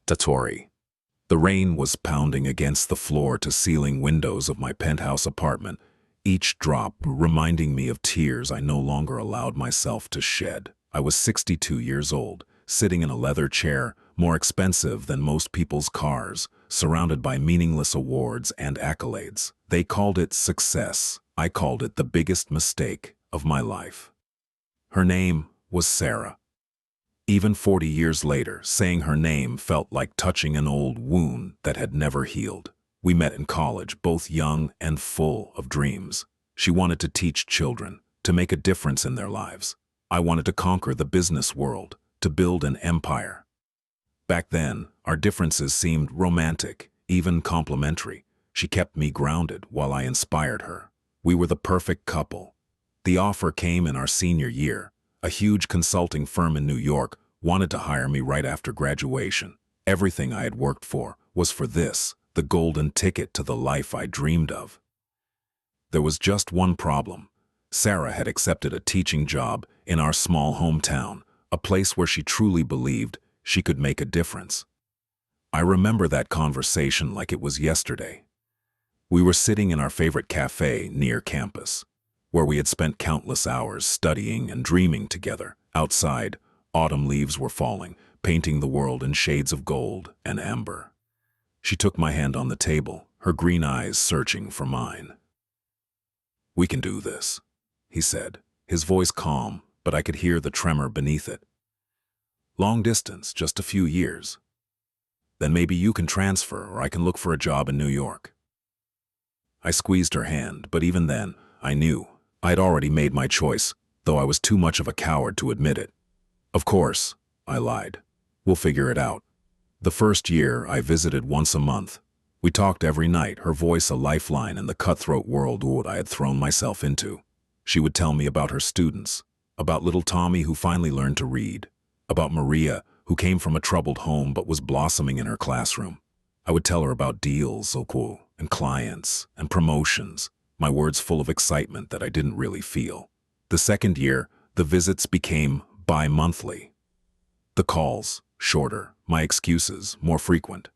Tatori. The rain was pounding against the floor-to-ceiling windows of my penthouse apartment, each drop reminding me of tears I no longer allowed myself to shed. I was 62 years old, sitting in a leather chair, more expensive than most people's cars, surrounded by meaningless awards and accolades. They called it success. I called it the biggest mistake of my life. Her name was Sarah. Even 40 years later, saying her name felt like touching an old wound that had never healed. We met in college, both young and full of dreams. She wanted to teach children, to make a difference in their lives. I wanted to conquer the business world, to build an empire. Back then, our differences seemed romantic, even complimentary. She kept me grounded while I inspired her. We were the perfect couple. The offer came in our senior year. A huge consulting firm in New York wanted to hire me right after graduation. Everything I had worked for was for this, the golden ticket to the life I dreamed of. There was just one problem. Sarah had accepted a teaching job in our small hometown, a place where she truly believed she could make a difference. I remember that conversation like it was yesterday. We were sitting in our favorite cafe near campus, where we had spent countless hours studying and dreaming together. Outside, autumn leaves were falling, painting the world in shades of gold and amber. She took my hand on the table, her green eyes searching for mine. "We can do this," he said, his voice calm, but I could hear the tremor beneath it. "Long distance, just a few years. Then maybe you can transfer or I can look for a job in New York." I squeezed her hand, but even then, I knew I had already made my choice, though I was too much of a coward to admit it. "Of course," I lied. "We'll figure it out." The first year, I visited once a month. We talked every night, her voice a lifeline in the cutthroat world I had thrown myself into. She would tell me about her students, about little Tommy who finally learned to read, about Maria who came from a troubled home but was blossoming in her classroom. I would tell her about deals, and clients, and promotions, my words full of excitement that I didn't really feel. The second year, the visits became bi-monthly. The calls, shorter, my excuses, more frequent.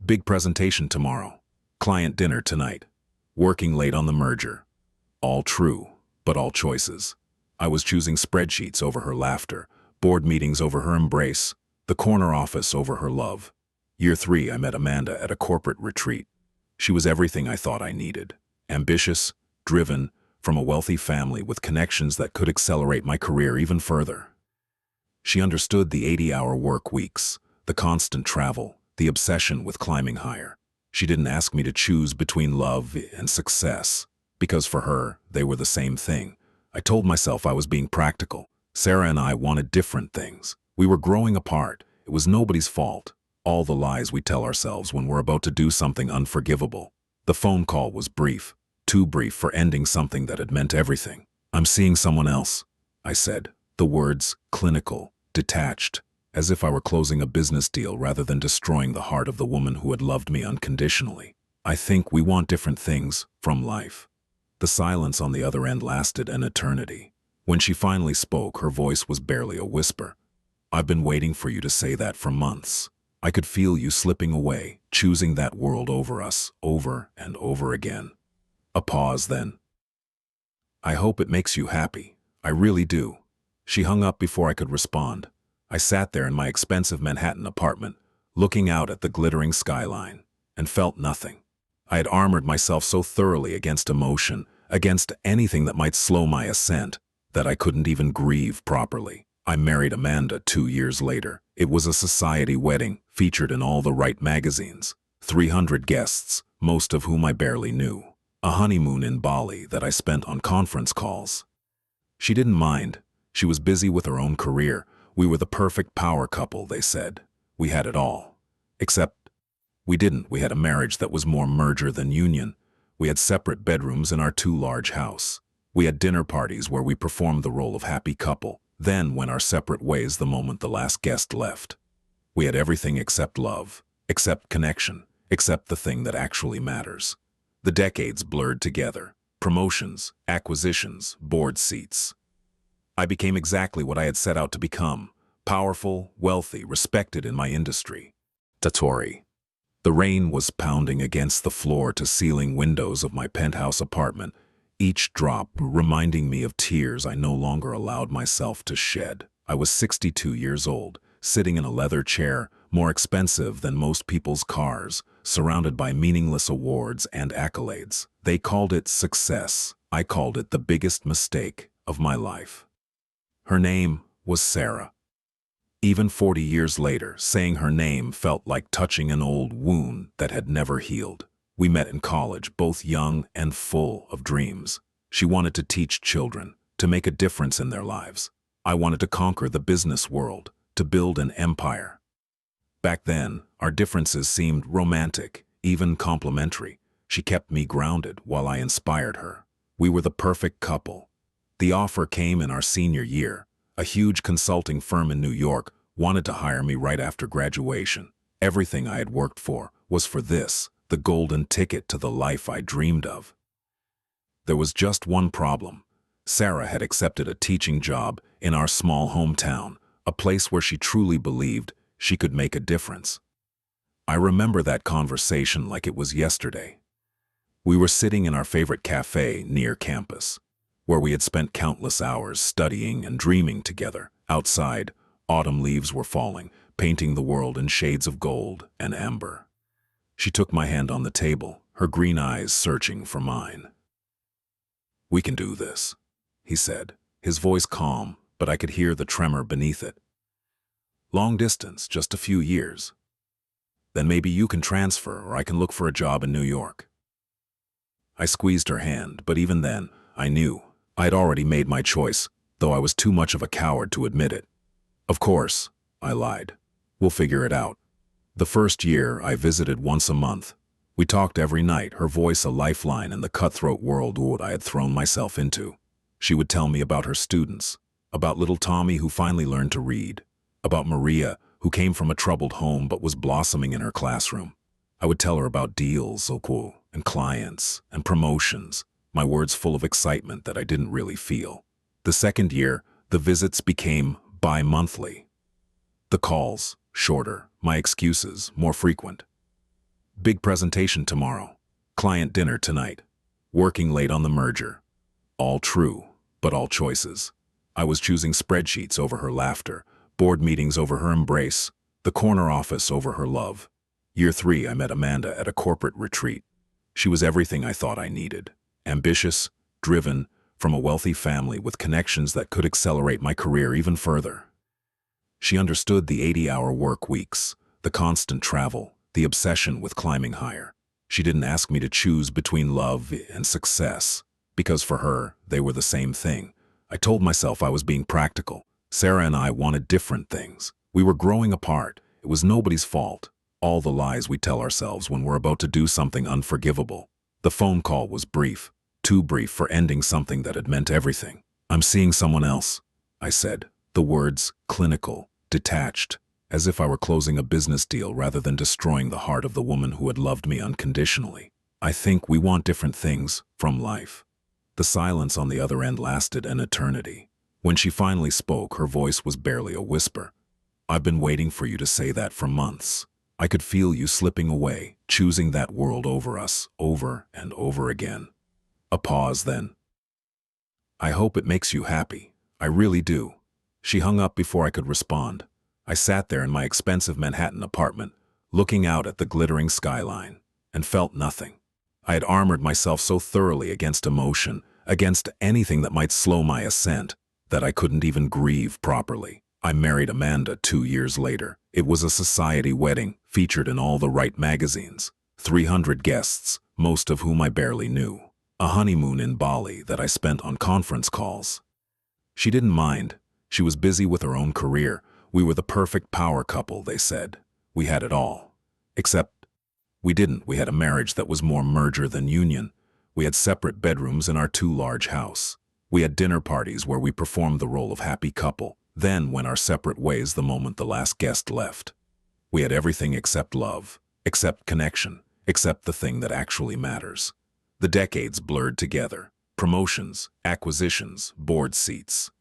"Big presentation tomorrow. Client dinner tonight. Working late on the merger." All true, but all choices. I was choosing spreadsheets over her laughter, board meetings over her embrace, the corner office over her love. Year 3, I met Amanda at a corporate retreat. She was everything I thought I needed. Ambitious, driven, from a wealthy family with connections that could accelerate my career even further. She understood the 80-hour work weeks, the constant travel, the obsession with climbing higher. She didn't ask me to choose between love and success, because for her, they were the same thing. I told myself I was being practical. Sarah and I wanted different things. We were growing apart. It was nobody's fault. All the lies we tell ourselves when we're about to do something unforgivable. The phone call was brief, too brief for ending something that had meant everything. "I'm seeing someone else," I said, the words clinical, detached, as if I were closing a business deal rather than destroying the heart of the woman who had loved me unconditionally. "I think we want different things from life." The silence on the other end lasted an eternity. When she finally spoke, her voice was barely a whisper. "I've been waiting for you to say that for months. I could feel you slipping away, choosing that world over us, over and over again." A pause then. "I hope it makes you happy. I really do." She hung up before I could respond. I sat there in my expensive Manhattan apartment, looking out at the glittering skyline, and felt nothing. I had armored myself so thoroughly against emotion, against anything that might slow my ascent, that I couldn't even grieve properly. I married Amanda 2 years later. It was a society wedding, featured in all the right magazines. 300 guests, most of whom I barely knew. A honeymoon in Bali that I spent on conference calls. She didn't mind. She was busy with her own career. We were the perfect power couple, they said. We had it all. Except we didn't. We had a marriage that was more merger than union. We had separate bedrooms in our too large house. We had dinner parties where we performed the role of happy couple, then went our separate ways the moment the last guest left. We had everything except love, except connection, except the thing that actually matters. The decades blurred together. Promotions, acquisitions, board seats. I became exactly what I had set out to become. Powerful, wealthy, respected in my industry. Tatori. The rain was pounding against the floor-to-ceiling windows of my penthouse apartment, each drop reminding me of tears I no longer allowed myself to shed. I was 62 years old, sitting in a leather chair, more expensive than most people's cars, surrounded by meaningless awards and accolades. They called it success. I called it the biggest mistake of my life. Her name was Sarah. Even 40 years later, saying her name felt like touching an old wound that had never healed. We met in college, both young and full of dreams. She wanted to teach children, to make a difference in their lives. I wanted to conquer the business world, to build an empire. Back then, our differences seemed romantic, even complimentary. She kept me grounded while I inspired her. We were the perfect couple. The offer came in our senior year. A huge consulting firm in New York wanted to hire me right after graduation. Everything I had worked for was for this, the golden ticket to the life I dreamed of. There was just one problem. Sarah had accepted a teaching job in our small hometown, a place where she truly believed she could make a difference. I remember that conversation like it was yesterday. We were sitting in our favorite cafe near campus, where we had spent countless hours studying and dreaming together. Outside, autumn leaves were falling, painting the world in shades of gold and amber. She took my hand on the table, her green eyes searching for mine. "We can do this," he said, his voice calm, but I could hear the tremor beneath it. "Long distance, just a few years. Then maybe you can transfer or I can look for a job in New York." I squeezed her hand, but even then, I knew I had already made my choice, though I was too much of a coward to admit it. "Of course," I lied. "We'll figure it out." The first year, I visited once a month. We talked every night, her voice a lifeline in the cutthroat world I had thrown myself into. She would tell me about her students, about little Tommy who finally learned to read, about Maria who came from a troubled home but was blossoming in her classroom. I would tell her about deals, and clients, and promotions, my words full of excitement that I didn't really feel. The second year, the visits became bi-monthly. The calls, shorter, my excuses, more frequent. "Big presentation tomorrow. Client dinner tonight. Working late on the merger." All true, but all choices. I was choosing spreadsheets over her laughter, board meetings over her embrace, the corner office over her love. Year 3, I met Amanda at a corporate retreat. She was everything I thought I needed. Ambitious, driven, from a wealthy family with connections that could accelerate my career even further. She understood the 80-hour work weeks, the constant travel, the obsession with climbing higher. She didn't ask me to choose between love and success, because for her, they were the same thing. I told myself I was being practical. Sarah and I wanted different things. We were growing apart. It was nobody's fault. All the lies we tell ourselves when we're about to do something unforgivable. The phone call was brief, too brief for ending something that had meant everything. "I'm seeing someone else," I said, the words clinical, detached, as if I were closing a business deal rather than destroying the heart of the woman who had loved me unconditionally. "I think we want different things from life." The silence on the other end lasted an eternity. When she finally spoke, her voice was barely a whisper. "I've been waiting for you to say that for months. I could feel you slipping away, choosing that world over us, over and over again." A pause then. "I hope it makes you happy. I really do." She hung up before I could respond. I sat there in my expensive Manhattan apartment, looking out at the glittering skyline, and felt nothing. I had armored myself so thoroughly against emotion, against anything that might slow my ascent, that I couldn't even grieve properly. I married Amanda 2 years later. It was a society wedding, featured in all the right magazines. 300 guests, most of whom I barely knew. A honeymoon in Bali that I spent on conference calls. She didn't mind. She was busy with her own career. We were the perfect power couple, they said. We had it all. Except we didn't. We had a marriage that was more merger than union. We had separate bedrooms in our too large house. We had dinner parties where we performed the role of happy couple, then went our separate ways the moment the last guest left. We had everything except love, except connection, except the thing that actually matters. The decades blurred together. Promotions, acquisitions, board seats.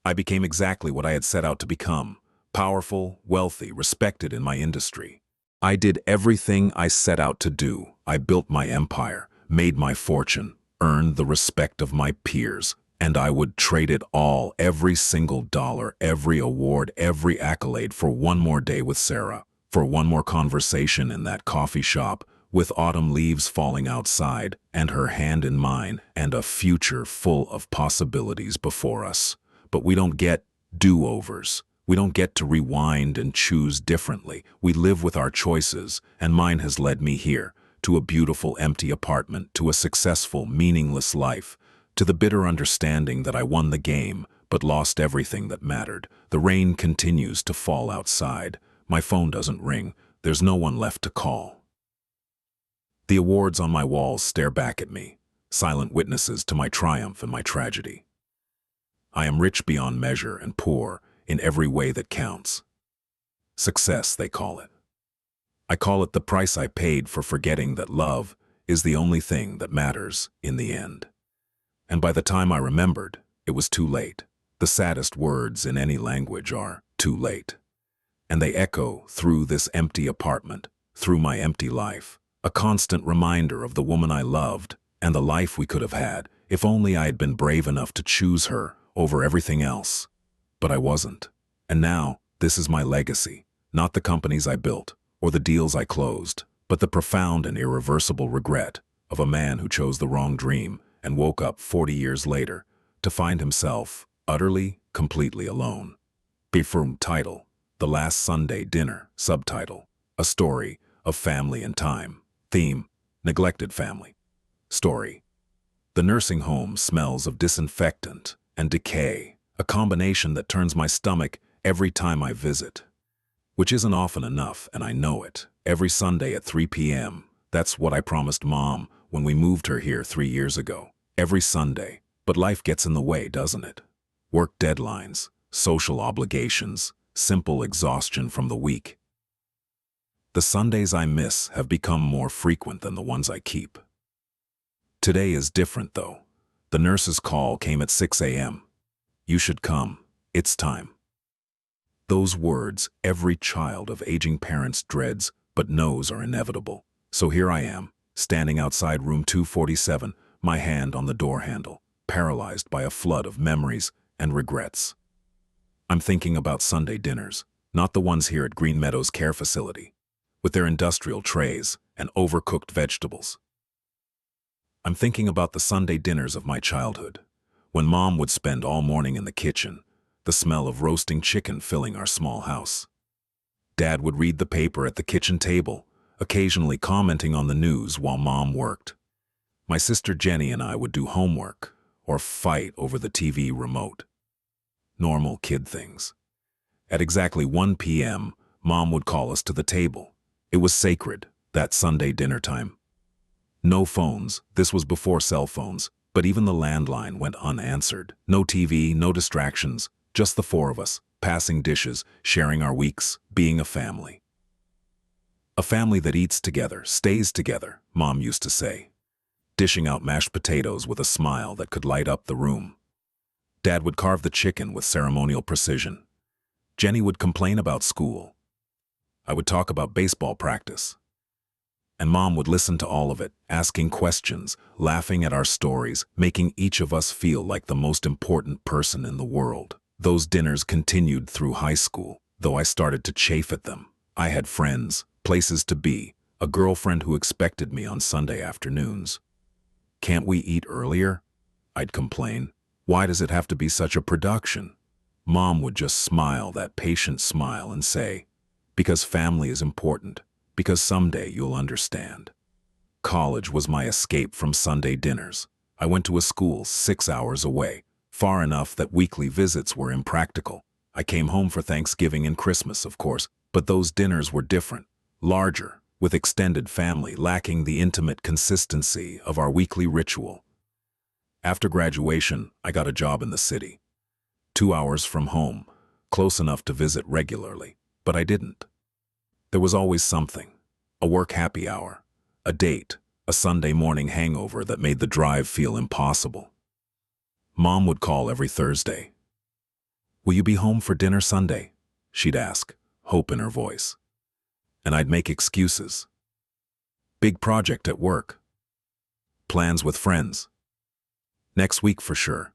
I became exactly what I had set out to become. Powerful, wealthy, respected in my industry. I did everything I set out to do. I built my empire, made my fortune, earned the respect of my peers, and I would trade it all, every single dollar, every award, every accolade for one more day with Sarah, for one more conversation in that coffee shop, with autumn leaves falling outside, and her hand in mine, and a future full of possibilities before us. But we don't get do-overs. We don't get to rewind and choose differently. We live with our choices, and mine has led me here, to a beautiful empty apartment, to a successful, meaningless life, to the bitter understanding that I won the game, but lost everything that mattered. The rain continues to fall outside. My phone doesn't ring. There's no one left to call. The awards on my walls stare back at me, silent witnesses to my triumph and my tragedy. I am rich beyond measure and poor in every way that counts. Success, they call it. I call it the price I paid for forgetting that love is the only thing that matters in the end. And by the time I remembered, it was too late. The saddest words in any language are too late. And they echo through this empty apartment, through my empty life, a constant reminder of the woman I loved and the life we could have had if only I had been brave enough to choose her over everything else. But I wasn't. And now, this is my legacy, not the companies I built or the deals I closed, but the profound and irreversible regret of a man who chose the wrong dream and woke up 40 years later to find himself utterly, completely alone. Befrum title, The Last Sunday Dinner. Subtitle, A Story of Family and Time. Theme, Neglected Family. Story, the nursing home smells of disinfectant and decay, a combination that turns my stomach every time I visit. Which isn't often enough, and I know it. Every Sunday at 3 p.m., that's what I promised Mom when we moved her here 3 years ago. Every Sunday. But life gets in the way, doesn't it? Work deadlines, social obligations, simple exhaustion from the week. The Sundays I miss have become more frequent than the ones I keep. Today is different, though. The nurse's call came at 6 a.m. You should come. It's time. Those words every child of aging parents dreads but knows are inevitable. So here I am, standing outside room 247, my hand on the door handle, paralyzed by a flood of memories and regrets. I'm thinking about Sunday dinners, not the ones here at Green Meadows Care Facility, with their industrial trays and overcooked vegetables. I'm thinking about the Sunday dinners of my childhood, when Mom would spend all morning in the kitchen, the smell of roasting chicken filling our small house. Dad would read the paper at the kitchen table, occasionally commenting on the news while Mom worked. My sister Jenny and I would do homework or fight over the TV remote. Normal kid things. At exactly 1 p.m., Mom would call us to the table. It was sacred, that Sunday dinner time. No phones, this was before cell phones, but even the landline went unanswered. No TV, no distractions, just the four of us, passing dishes, sharing our weeks, being a family. A family that eats together, stays together, Mom used to say, dishing out mashed potatoes with a smile that could light up the room. Dad would carve the chicken with ceremonial precision. Jenny would complain about school. I would talk about baseball practice. And Mom would listen to all of it, asking questions, laughing at our stories, making each of us feel like the most important person in the world. Those dinners continued through high school, though I started to chafe at them. I had friends, places to be, a girlfriend who expected me on Sunday afternoons. Can't we eat earlier? I'd complain. Why does it have to be such a production? Mom would just smile that patient smile and say, because family is important, because someday you'll understand. College was my escape from Sunday dinners. I went to a school 6 hours away, far enough that weekly visits were impractical. I came home for Thanksgiving and Christmas, of course, but those dinners were different, larger, with extended family, lacking the intimate consistency of our weekly ritual. After graduation, I got a job in the city. 2 hours from home, close enough to visit regularly, but I didn't. There was always something, a work happy hour, a date, a Sunday morning hangover that made the drive feel impossible. Mom would call every Thursday. Will you be home for dinner Sunday? She'd ask, hope in her voice. and I'd make excuses. Big project at work. Plans with friends. Next week for sure.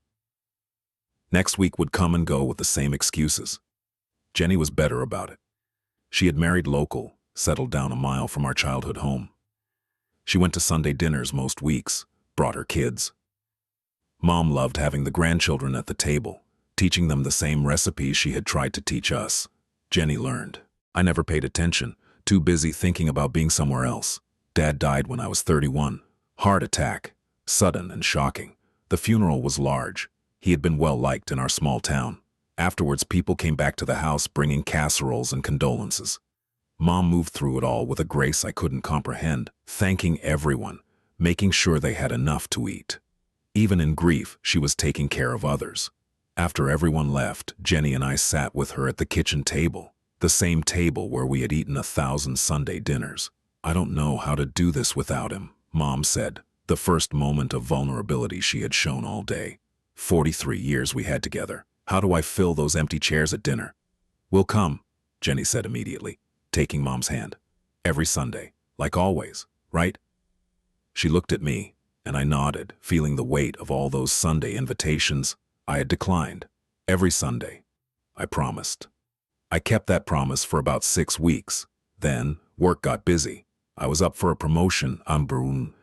Next week would come and go with the same excuses. Jenny was better about it. She had married local, settled down a mile from our childhood home. She went to Sunday dinners most weeks, brought her kids. Mom loved having the grandchildren at the table, teaching them the same recipes she had tried to teach us. Jenny learned. I never paid attention, too busy thinking about being somewhere else. Dad died when I was 31. Heart attack, sudden and shocking. The funeral was large. He had been well liked in our small town. Afterwards, people came back to the house bringing casseroles and condolences. Mom moved through it all with a grace I couldn't comprehend, thanking everyone, making sure they had enough to eat. Even in grief, she was taking care of others. After everyone left, Jenny and I sat with her at the kitchen table, the same table where we had eaten 1,000 Sunday dinners. I don't know how to do this without him, Mom said, the first moment of vulnerability she had shown all day. 43 years we had together. How do I fill those empty chairs at dinner? We'll come, Jenny said immediately, taking Mom's hand. Every Sunday, like always, right? She looked at me, and I nodded, feeling the weight of all those Sunday invitations I had declined. Every Sunday, I promised. I kept that promise for about 6 weeks. Then, work got busy. I was up for a promotion,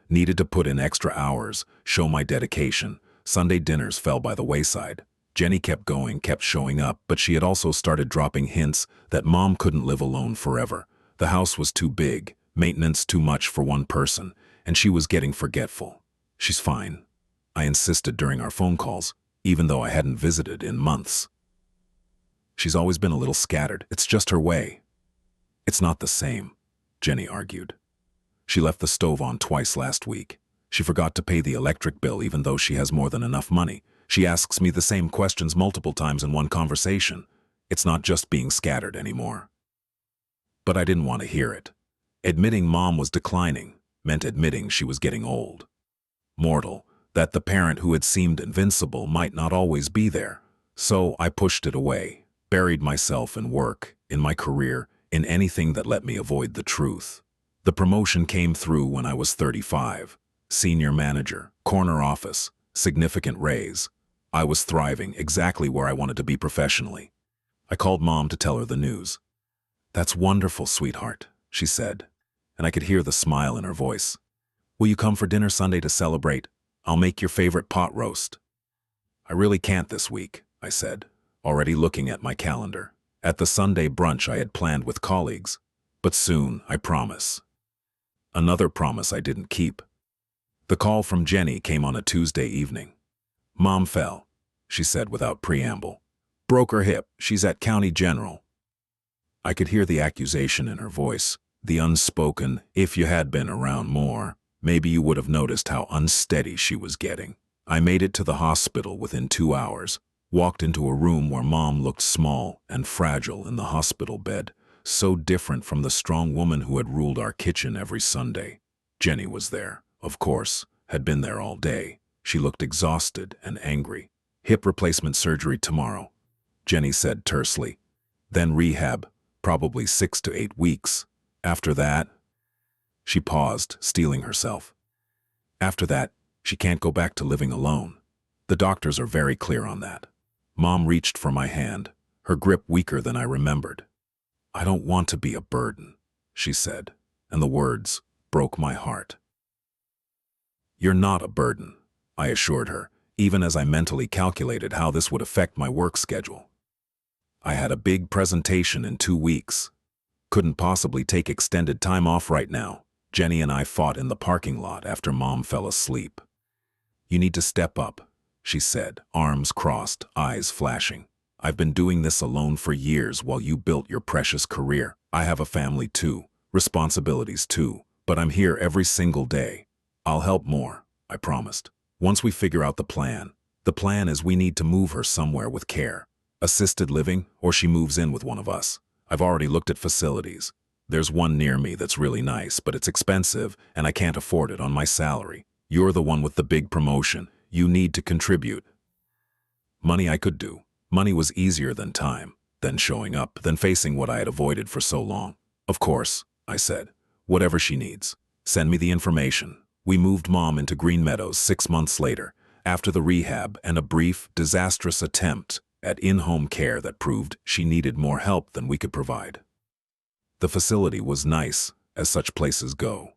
needed to put in extra hours, show my dedication. Sunday dinners fell by the wayside. Jenny kept going, kept showing up, but she had also started dropping hints that Mom couldn't live alone forever. The house was too big, maintenance too much for one person, and she was getting forgetful. She's fine, I insisted during our phone calls, even though I hadn't visited in months. She's always been a little scattered. It's just her way. It's not the same, Jenny argued. She left the stove on twice last week. She forgot to pay the electric bill even though she has more than enough money. She asks me the same questions multiple times in one conversation. It's not just being scattered anymore. But I didn't want to hear it. Admitting Mom was declining meant admitting she was getting old. Mortal, that the parent who had seemed invincible might not always be there. So I pushed it away, buried myself in work, in my career, in anything that let me avoid the truth. The promotion came through when I was 35. Senior manager, corner office, significant raise. I was thriving exactly where I wanted to be professionally. I called Mom to tell her the news. "That's wonderful, sweetheart," she said, and I could hear the smile in her voice. "Will you come for dinner Sunday to celebrate? I'll make your favorite pot roast." "I really can't this week," I said, already looking at my calendar. At the Sunday brunch I had planned with colleagues. But soon, I promise. Another promise I didn't keep. The call from Jenny came on a Tuesday evening. "Mom fell," she said without preamble. "Broke her hip. She's at County General." I could hear the accusation in her voice, the unspoken, "If you had been around more, maybe you would have noticed how unsteady she was getting." I made it to the hospital within 2 hours, walked into a room where Mom looked small and fragile in the hospital bed, so different from the strong woman who had ruled our kitchen every Sunday. Jenny was there, of course, had been there all day. She looked exhausted and angry. "Hip replacement surgery tomorrow," Jenny said tersely. "Then rehab, probably 6 to 8 weeks. After that..." She paused, steeling herself. "After that, she can't go back to living alone. The doctors are very clear on that." Mom reached for my hand, her grip weaker than I remembered. "I don't want to be a burden," she said, and the words broke my heart. "You're not a burden," I assured her, even as I mentally calculated how this would affect my work schedule. I had a big presentation in 2 weeks. Couldn't possibly take extended time off right now. Jenny and I fought in the parking lot after Mom fell asleep. "You need to step up," she said, arms crossed, eyes flashing. "I've been doing this alone for years while you built your precious career. I have a family too, responsibilities too, but I'm here every single day. I'll help more," I promised. "Once we figure out the plan is we need to move her somewhere with care. Assisted living, or she moves in with one of us. I've already looked at facilities. There's one near me that's really nice, but it's expensive, and I can't afford it on my salary. You're the one with the big promotion. You need to contribute." Money I could do. Money was easier than time, than showing up, than facing what I had avoided for so long. Of course, I said. Whatever she needs. Send me the information. We moved Mom into Green Meadows 6 months later, after the rehab and a brief, disastrous attempt at in-home care that proved she needed more help than we could provide. The facility was nice, as such places go.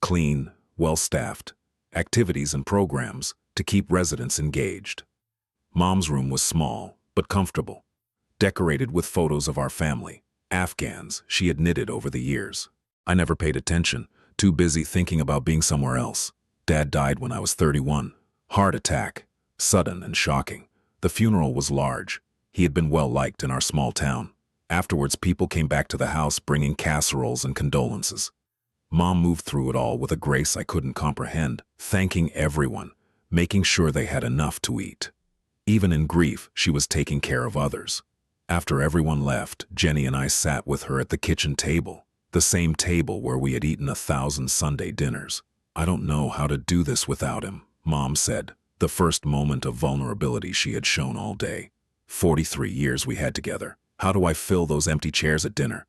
Clean, well-staffed, activities and programs to keep residents engaged. Mom's room was small, but comfortable, decorated with photos of our family, Afghans she had knitted over the years. I never paid attention, too busy thinking about being somewhere else. Dad died when I was 31. Heart attack, sudden and shocking. The funeral was large. He had been well liked in our small town. Afterwards, people came back to the house bringing casseroles and condolences. Mom moved through it all with a grace I couldn't comprehend, thanking everyone, making sure they had enough to eat. Even in grief, she was taking care of others. After everyone left, Jenny and I sat with her at the kitchen table, the same table where we had eaten 1,000 Sunday dinners. I don't know how to do this without him, Mom said, the first moment of vulnerability she had shown all day. 43 years we had together. How do I fill those empty chairs at dinner?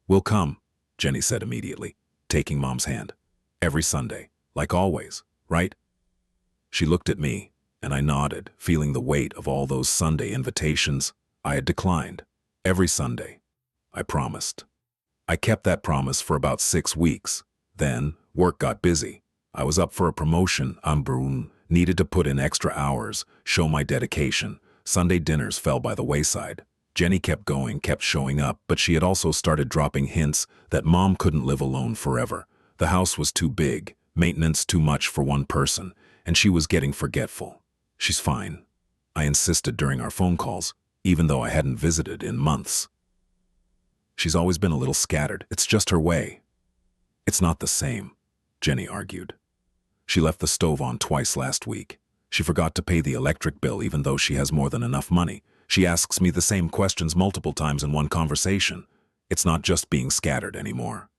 We'll come, Jenny said immediately, taking Mom's hand. Every Sunday, like always, right? She looked at me, and I nodded, feeling the weight of all those Sunday invitations I had declined. Every Sunday, I promised. I kept that promise for about 6 weeks. Then, work got busy. I was up for a promotion, needed to put in extra hours, show my dedication. Sunday dinners fell by the wayside. Jenny kept going, kept showing up, but she had also started dropping hints that Mom couldn't live alone forever. The house was too big, maintenance too much for one person, and she was getting forgetful. She's fine, I insisted during our phone calls, even though I hadn't visited in months. She's always been a little scattered. It's just her way. It's not the same, Jenny argued. She left the stove on twice last week. She forgot to pay the electric bill even though she has more than enough money. She asks me the same questions multiple times in one conversation. It's not just being scattered anymore.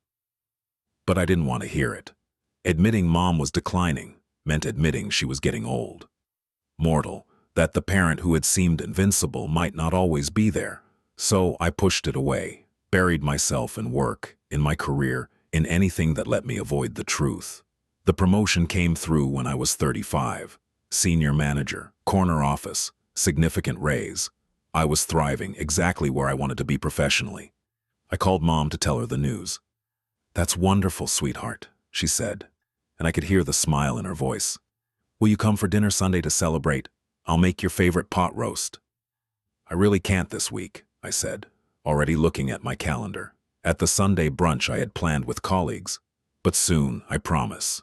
But I didn't want to hear it. Admitting Mom was declining meant admitting she was getting old. Mortal, that the parent who had seemed invincible might not always be there. So I pushed it away, buried myself in work, in my career, in anything that let me avoid the truth. The promotion came through when I was 35. Senior manager, corner office, significant raise. I was thriving exactly where I wanted to be professionally. I called Mom to tell her the news. "That's wonderful, sweetheart," she said, and I could hear the smile in her voice. "Will you come for dinner Sunday to celebrate? I'll make your favorite pot roast." "I really can't this week," I said, already looking at my calendar, at the Sunday brunch I had planned with colleagues. But soon, I promise.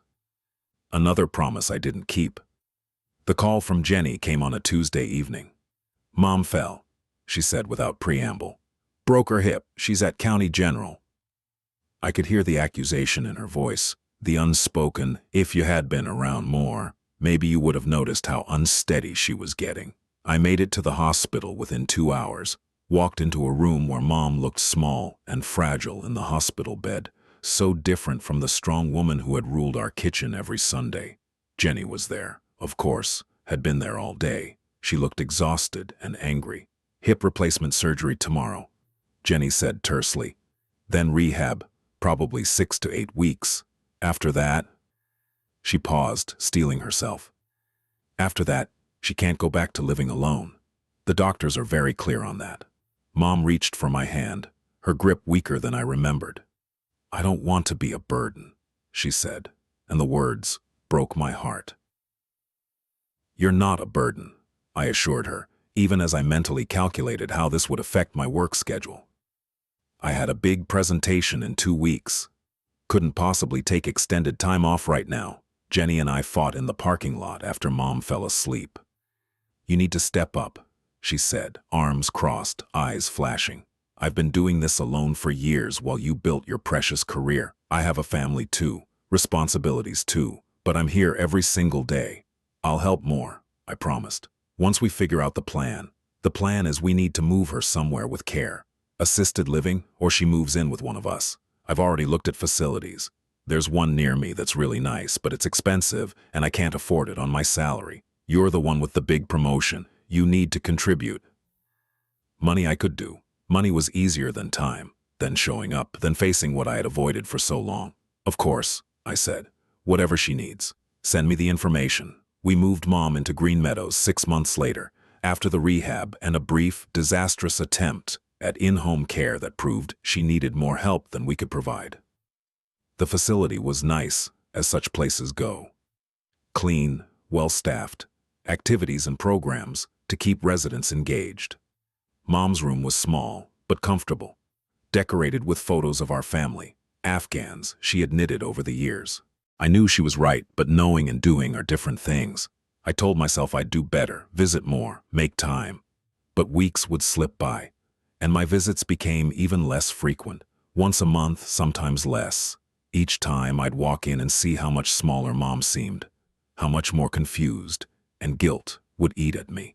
Another promise I didn't keep. The call from Jenny came on a Tuesday evening. "Mom fell," she said without preamble. "Broke her hip. She's at County General." I could hear the accusation in her voice, the unspoken, "If you had been around more, maybe you would have noticed how unsteady she was getting." I made it to the hospital within 2 hours, walked into a room where Mom looked small and fragile in the hospital bed, so different from the strong woman who had ruled our kitchen every Sunday. Jenny was there, of course, had been there all day. She looked exhausted and angry. "Hip replacement surgery tomorrow," Jenny said tersely. "Then rehab, probably 6 to 8 weeks. After that..." She paused, steeling herself. "After that, she can't go back to living alone. The doctors are very clear on that." Mom reached for my hand, her grip weaker than I remembered. "I don't want to be a burden," she said, and the words broke my heart. "You're not a burden," I assured her, even as I mentally calculated how this would affect my work schedule. I had a big presentation in 2 weeks. Couldn't possibly take extended time off right now. Jenny and I fought in the parking lot after Mom fell asleep. "You need to step up," she said, arms crossed, eyes flashing. "I've been doing this alone for years while you built your precious career. I have a family too, responsibilities too, but I'm here every single day. I'll help more," I promised. "Once we figure out the plan is we need to move her somewhere with care. Assisted living, or she moves in with one of us. I've already looked at facilities. There's one near me that's really nice, but it's expensive, and I can't afford it on my salary. You're the one with the big promotion. You need to contribute." Money I could do. Money was easier than time. then showing up, then facing what I had avoided for so long. Of course, I said. Whatever she needs. Send me the information. We moved Mom into Green Meadows 6 months later, after the rehab and a brief, disastrous attempt at in-home care that proved she needed more help than we could provide. The facility was nice, as such places go. Clean, well-staffed, activities and programs to keep residents engaged. Mom's room was small, but comfortable, decorated with photos of our family, Afghans she had knitted over the years. I knew she was right, but knowing and doing are different things. I told myself I'd do better, visit more, make time. But weeks would slip by, and my visits became even less frequent, once a month, sometimes less. Each time I'd walk in and see how much smaller Mom seemed, how much more confused, and guilt would eat at me.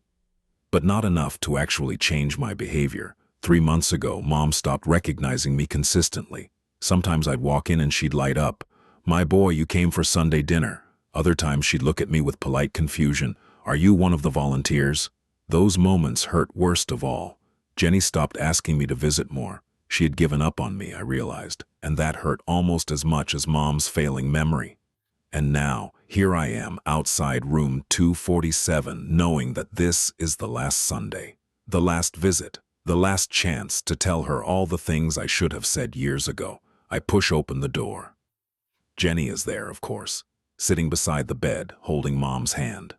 But not enough to actually change my behavior. 3 months ago, Mom stopped recognizing me consistently. Sometimes I'd walk in and she'd light up. "My boy, you came for Sunday dinner." Other times she'd look at me with polite confusion. "Are you one of the volunteers?" Those moments hurt worst of all. Jenny stopped asking me to visit more. She had given up on me, I realized, and that hurt almost as much as Mom's failing memory. And now, here I am, outside room 247, knowing that this is the last Sunday, the last visit, the last chance to tell her all the things I should have said years ago. I push open the door. Jenny is there, of course, sitting beside the bed, holding Mom's hand.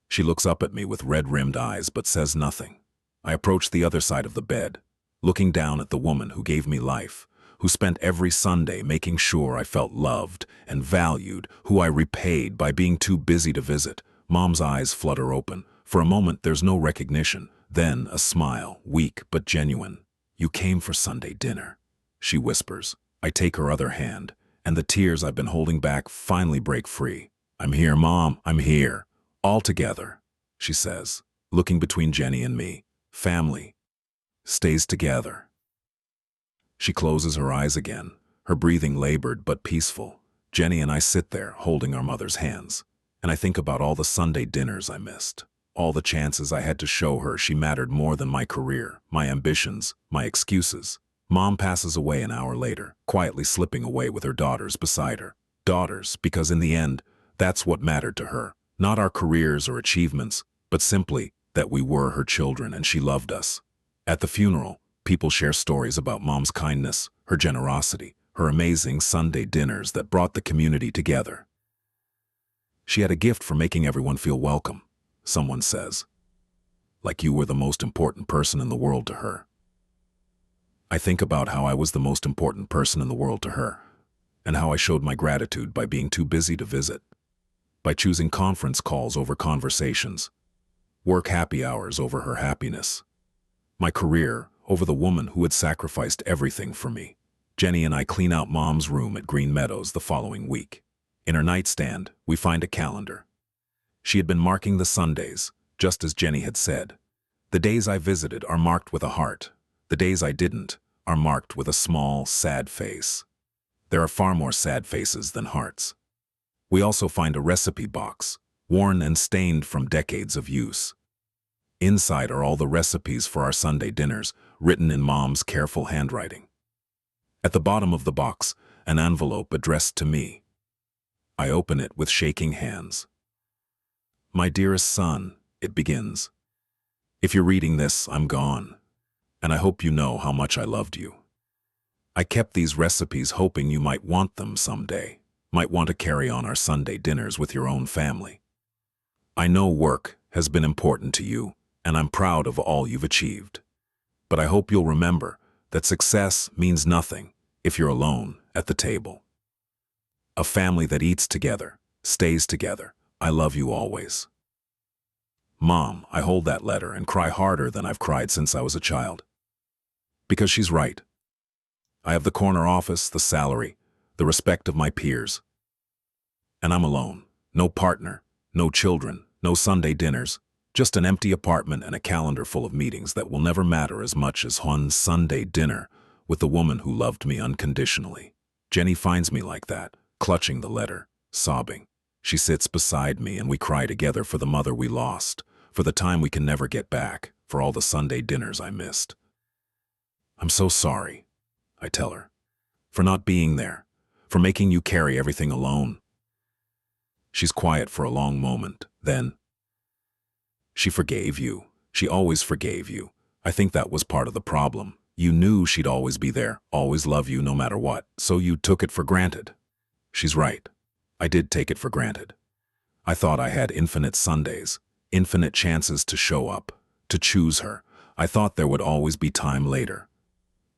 She looks up at me with red-rimmed eyes but says nothing. I approach the other side of the bed, looking down at the woman who gave me life, who spent every Sunday making sure I felt loved and valued, who I repaid by being too busy to visit. Mom's eyes flutter open. For a moment there's no recognition, then a smile, weak but genuine. "You came for Sunday dinner," she whispers. I take her other hand, and the tears I've been holding back finally break free. "I'm here, Mom, I'm here. All together," she says, looking between Jenny and me. "Family stays together." She closes her eyes again, her breathing labored but peaceful. Jenny and I sit there, holding our mother's hands, and I think about all the Sunday dinners I missed, all the chances I had to show her she mattered more than my career, my ambitions, my excuses. Mom passes away an hour later, quietly slipping away with her daughters beside her. Daughters, because in the end, that's what mattered to her. Not our careers or achievements, but simply that we were her children and she loved us. At the funeral, people share stories about Mom's kindness, her generosity, her amazing Sunday dinners that brought the community together. "She had a gift for making everyone feel welcome," someone says. "Like you were the most important person in the world to her." I think about how I was the most important person in the world to her, and how I showed my gratitude by being too busy to visit, by choosing conference calls over conversations, work happy hours over her happiness, my career over the woman who had sacrificed everything for me. Jenny and I clean out Mom's room at Green Meadows the following week. In her nightstand, we find a calendar. She had been marking the Sundays, just as Jenny had said. The days I visited are marked with a heart. The days I didn't are marked with a small, sad face. There are far more sad faces than hearts. We also find a recipe box, worn and stained from decades of use. Inside are all the recipes for our Sunday dinners, written in Mom's careful handwriting. At the bottom of the box, an envelope addressed to me. I open it with shaking hands. "My dearest son," it begins. "If you're reading this, I'm gone, and I hope you know how much I loved you. I kept these recipes hoping you might want them someday, might want to carry on our Sunday dinners with your own family. I know work has been important to you, and I'm proud of all you've achieved. But I hope you'll remember that success means nothing if you're alone at the table. A family that eats together, stays together. I love you always." Mom, I hold that letter and cry harder than I've cried since I was a child. Because she's right. I have the corner office, the salary, the respect of my peers. And I'm alone. No partner, no children, no Sunday dinners, just an empty apartment and a calendar full of meetings that will never matter as much as one Sunday dinner with the woman who loved me unconditionally. Jenny finds me like that, clutching the letter, sobbing. She sits beside me and we cry together for the mother we lost, for the time we can never get back, for all the Sunday dinners I missed. "I'm so sorry," I tell her. For not being there. For making you carry everything alone. She's quiet for a long moment. Then, she forgave you. She always forgave you. I think that was part of the problem. You knew she'd always be there, always love you no matter what, so you took it for granted. She's right. I did take it for granted. I thought I had infinite Sundays, infinite chances to show up, to choose her. I thought there would always be time later.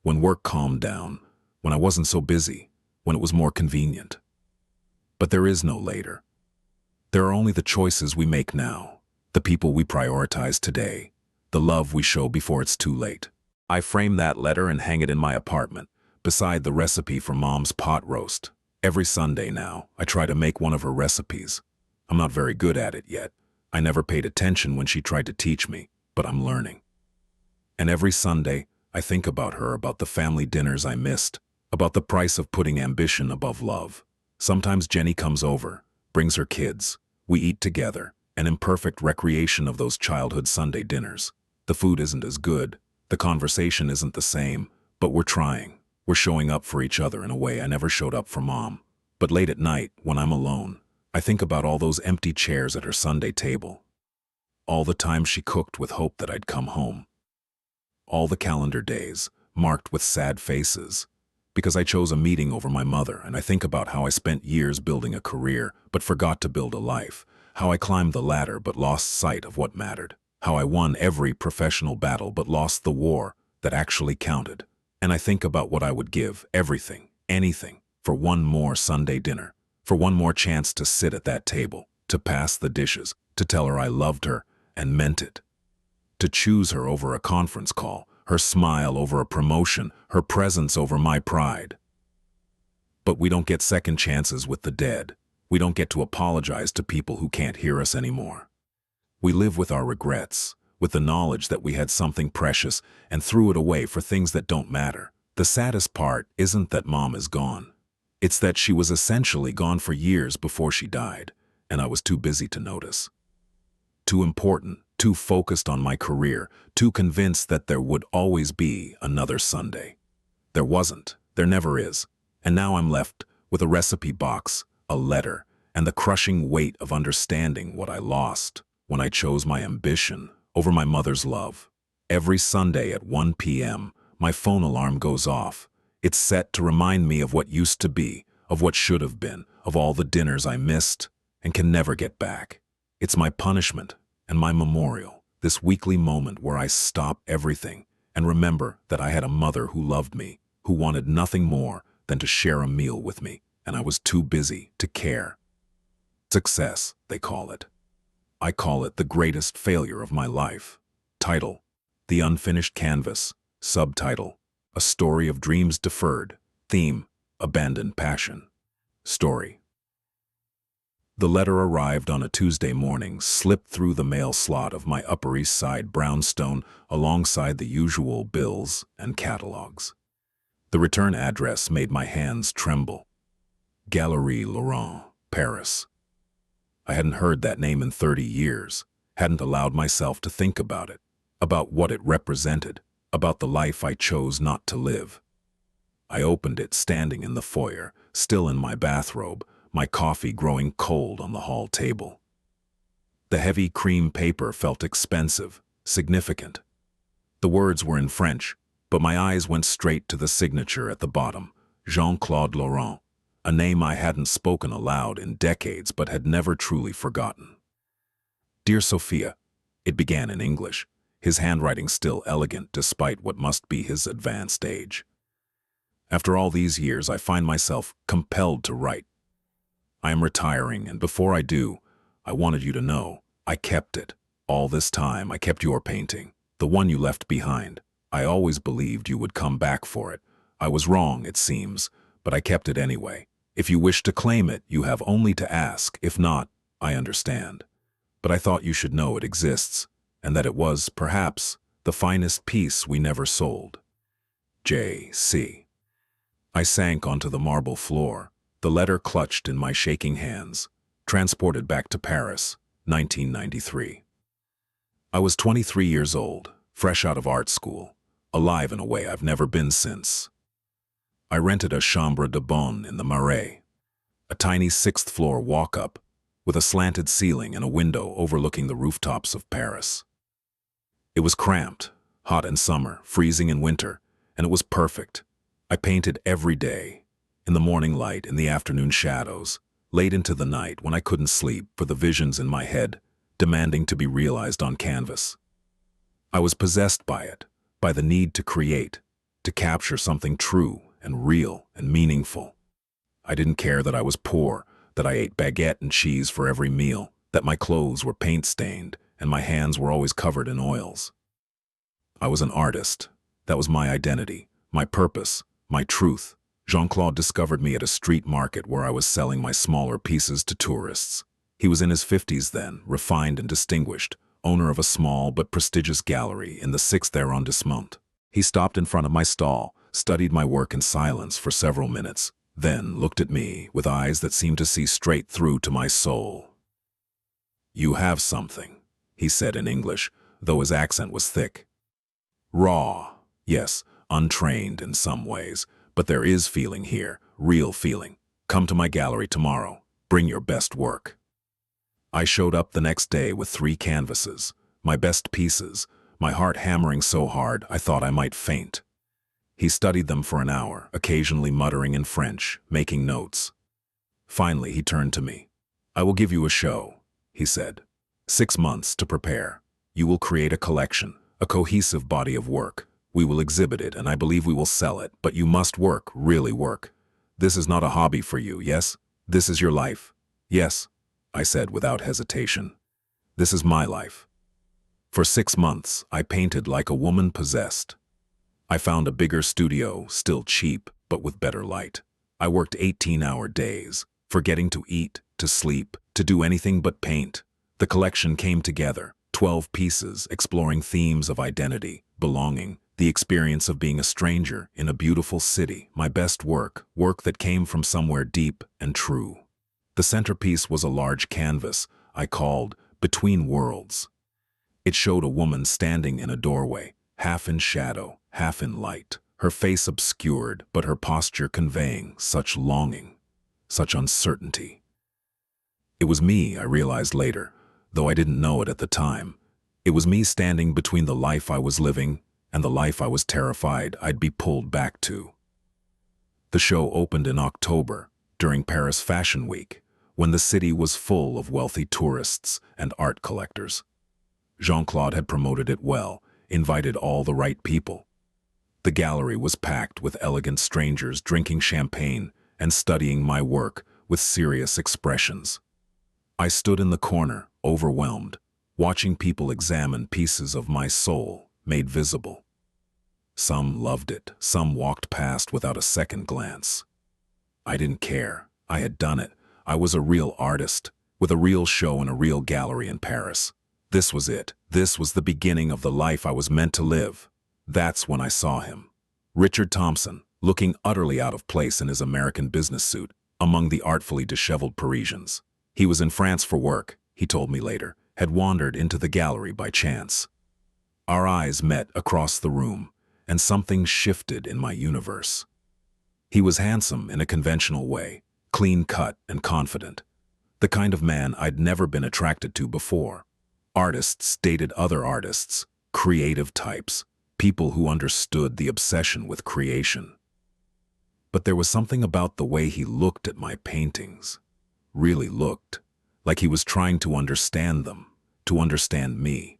When work calmed down, when I wasn't so busy, when it was more convenient. But there is no later. There are only the choices we make now, the people we prioritize today, the love we show before it's too late. I frame that letter and hang it in my apartment, beside the recipe for Mom's pot roast. Every Sunday now, I try to make one of her recipes. I'm not very good at it yet. I never paid attention when she tried to teach me, but I'm learning. And every Sunday, I think about her, about the family dinners I missed, about the price of putting ambition above love. Sometimes Jenny comes over, brings her kids. We eat together, an imperfect recreation of those childhood Sunday dinners. The food isn't as good, the conversation isn't the same, but we're trying. We're showing up for each other in a way I never showed up for Mom. But late at night, when I'm alone, I think about all those empty chairs at her Sunday table. All the times she cooked with hope that I'd come home. All the calendar days, marked with sad faces, because I chose a meeting over my mother, and I think about how I spent years building a career, but forgot to build a life, how I climbed the ladder but lost sight of what mattered, how I won every professional battle but lost the war that actually counted. And I think about what I would give, everything, anything, for one more Sunday dinner, for one more chance to sit at that table, to pass the dishes, to tell her I loved her and meant it, to choose her over a conference call, her smile over a promotion, her presence over my pride. But we don't get second chances with the dead. We don't get to apologize to people who can't hear us anymore. We live with our regrets, with the knowledge that we had something precious and threw it away for things that don't matter. The saddest part isn't that Mom is gone. It's that she was essentially gone for years before she died, and I was too busy to notice. Too important, too focused on my career, too convinced that there would always be another Sunday. There wasn't, there never is, and now I'm left with a recipe box, a letter, and the crushing weight of understanding what I lost when I chose my ambition over my mother's love. Every Sunday at 1 p.m., my phone alarm goes off. It's set to remind me of what used to be, of what should have been, of all the dinners I missed and can never get back. It's my punishment and my memorial, this weekly moment where I stop everything and remember that I had a mother who loved me, who wanted nothing more than to share a meal with me, and I was too busy to care. Success, they call it. I call it the greatest failure of my life. Title: The Unfinished Canvas. Subtitle: A Story of Dreams Deferred. Theme: Abandoned Passion. Story: The letter arrived on a Tuesday morning, slipped through the mail slot of my Upper East Side brownstone alongside the usual bills and catalogs. The return address made my hands tremble. Galerie Laurent, Paris. I hadn't heard that name in 30 years, hadn't allowed myself to think about it, about what it represented, about the life I chose not to live. I opened it standing in the foyer, still in my bathrobe, my coffee growing cold on the hall table. The heavy cream paper felt expensive, significant. The words were in French, but my eyes went straight to the signature at the bottom, Jean-Claude Laurent, a name I hadn't spoken aloud in decades but had never truly forgotten. Dear Sophia, it began in English, his handwriting still elegant despite what must be his advanced age. After all these years, I find myself compelled to write. I am retiring, and before I do, I wanted you to know, I kept it. All this time, I kept your painting, the one you left behind. I always believed you would come back for it. I was wrong, it seems, but I kept it anyway. If you wish to claim it, you have only to ask. If not, I understand. But I thought you should know it exists, and that it was, perhaps, the finest piece we never sold. J.C. I sank onto the marble floor, the letter clutched in my shaking hands, transported back to Paris, 1993. I was 23 years old, fresh out of art school, alive in a way I've never been since. I rented a chambre de bonne in the Marais, a tiny sixth-floor walk-up with a slanted ceiling and a window overlooking the rooftops of Paris. It was cramped, hot in summer, freezing in winter, and it was perfect. I painted every day, in the morning light, in the afternoon shadows, late into the night when I couldn't sleep for the visions in my head, demanding to be realized on canvas. I was possessed by it, by the need to create, to capture something true and real and meaningful. I didn't care that I was poor, that I ate baguette and cheese for every meal, that my clothes were paint-stained and my hands were always covered in oils. I was an artist. That was my identity, my purpose, my truth. Jean-Claude discovered me at a street market where I was selling my smaller pieces to tourists. He was in his 50s then, refined and distinguished, owner of a small but prestigious gallery in the 6th arrondissement. He stopped in front of my stall, studied my work in silence for several minutes, then looked at me with eyes that seemed to see straight through to my soul. "You have something," he said in English, though his accent was thick. "Raw, yes, untrained in some ways, but there is feeling here, real feeling. Come to my gallery tomorrow. Bring your best work." I showed up the next day with 3 canvases, my best pieces, my heart hammering so hard I thought I might faint. He studied them for an hour, occasionally muttering in French, making notes. Finally, he turned to me. "I will give you a show," he said. 6 months to prepare. You will create a collection, a cohesive body of work. We will exhibit it, and I believe we will sell it, but you must work, really work. This is not a hobby for you, yes? This is your life. Yes, I said without hesitation. This is my life. For 6 months, I painted like a woman possessed. I found a bigger studio, still cheap, but with better light. I worked 18-hour days, forgetting to eat, to sleep, to do anything but paint. The collection came together, 12 pieces exploring themes of identity, belonging, the experience of being a stranger in a beautiful city, my best work, work that came from somewhere deep and true. The centerpiece was a large canvas I called Between Worlds. It showed a woman standing in a doorway, half in shadow, half in light, her face obscured, but her posture conveying such longing, such uncertainty. It was me, I realized later, though I didn't know it at the time. It was me standing between the life I was living and the life I was terrified I'd be pulled back to. The show opened in October, during Paris Fashion Week, when the city was full of wealthy tourists and art collectors. Jean-Claude had promoted it well, invited all the right people. The gallery was packed with elegant strangers drinking champagne and studying my work with serious expressions. I stood in the corner, overwhelmed, watching people examine pieces of my soul made visible. Some loved it, some walked past without a second glance. I didn't care. I had done it. I was a real artist, with a real show in a real gallery in Paris. This was it. This was the beginning of the life I was meant to live. That's when I saw him. Richard Thompson, looking utterly out of place in his American business suit, among the artfully disheveled Parisians. He was in France for work, he told me later, had wandered into the gallery by chance. Our eyes met across the room, and something shifted in my universe. He was handsome in a conventional way, clean-cut and confident, the kind of man I'd never been attracted to before. Artists dated other artists, creative types, people who understood the obsession with creation. But there was something about the way he looked at my paintings, really looked, like he was trying to understand them, to understand me.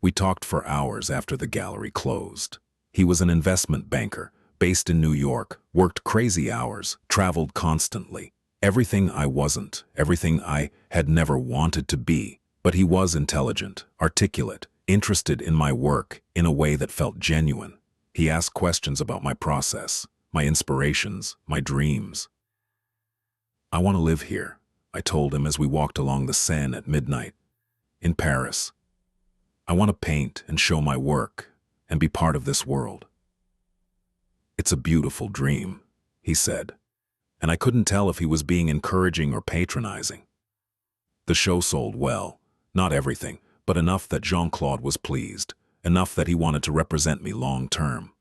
We talked for hours after the gallery closed. He was an investment banker, based in New York, worked crazy hours, traveled constantly. Everything I wasn't, everything I had never wanted to be. But he was intelligent, articulate, interested in my work in a way that felt genuine. He asked questions about my process, my inspirations, my dreams. "I want to live here," I told him as we walked along the Seine at midnight. "In Paris. I want to paint and show my work and be part of this world." "It's a beautiful dream," he said, and I couldn't tell if he was being encouraging or patronizing. The show sold well, not everything, but enough that Jean-Claude was pleased, enough that he wanted to represent me long-term.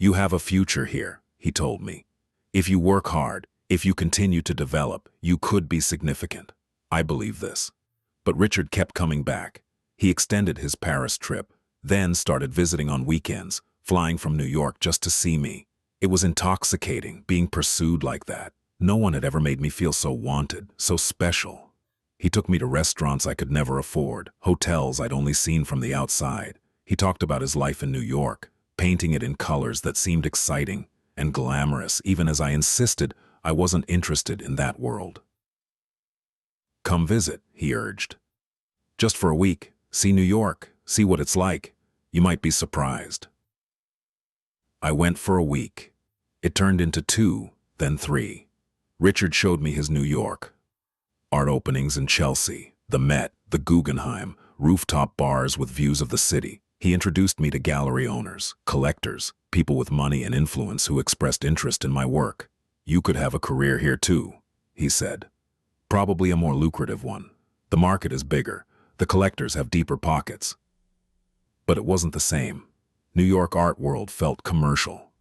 You have a future here, he told me. If you work hard, if you continue to develop, you could be significant. I believe this. But Richard kept coming back. He extended his Paris trip, then started visiting on weekends, flying from New York just to see me. It was intoxicating, being pursued like that. No one had ever made me feel so wanted, so special. He took me to restaurants I could never afford, hotels I'd only seen from the outside. He talked about his life in New York, painting it in colors that seemed exciting and glamorous, even as I insisted I wasn't interested in that world. Come visit, he urged. Just for a week, see New York, see what it's like. You might be surprised. I went for a week. It turned into 2, then 3. Richard showed me his New York. Art openings in Chelsea, the Met, the Guggenheim, rooftop bars with views of the city. He introduced me to gallery owners, collectors, people with money and influence who expressed interest in my work. You could have a career here too, he said. Probably a more lucrative one. The market is bigger. The collectors have deeper pockets. But it wasn't the same. New York art world felt commercial,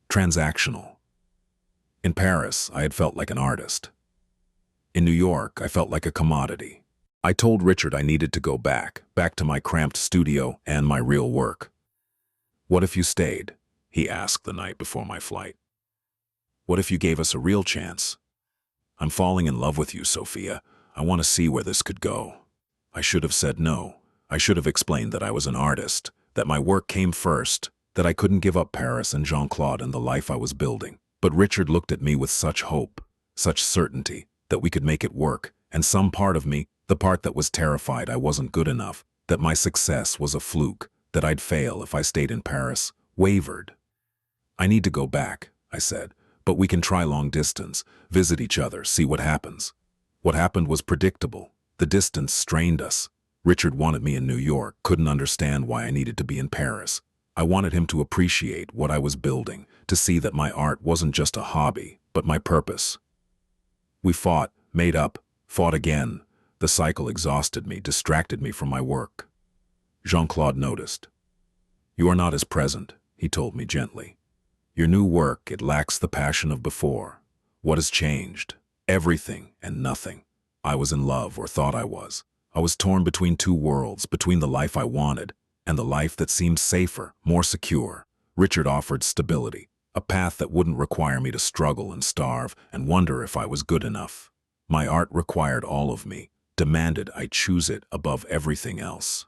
transactional. In Paris, I had felt like an artist. In New York, I felt like a commodity. I told Richard I needed to go back to my cramped studio and my real work. What if you stayed? He asked the night before my flight. What if you gave us a real chance? I'm falling in love with you, Sophia. I want to see where this could go. I should have said no. I should have explained that I was an artist, that my work came first, that I couldn't give up Paris and Jean-Claude and the life I was building. But Richard looked at me with such hope, such certainty, that we could make it work, and some part of me, the part that was terrified I wasn't good enough, that my success was a fluke, that I'd fail if I stayed in Paris, wavered. I need to go back, I said, but we can try long distance, visit each other, see what happens. What happened was predictable. The distance strained us. Richard wanted me in New York, couldn't understand why I needed to be in Paris. I wanted him to appreciate what I was building, to see that my art wasn't just a hobby, but my purpose. We fought, made up, fought again. The cycle exhausted me, distracted me from my work. Jean-Claude noticed. You are not as present, he told me gently. Your new work, it lacks the passion of before. What has changed? Everything and nothing. I was in love, or thought I was. I was torn between 2 worlds, between the life I wanted and the life that seemed safer, more secure. Richard offered stability, a path that wouldn't require me to struggle and starve and wonder if I was good enough. My art required all of me, demanded I choose it above everything else.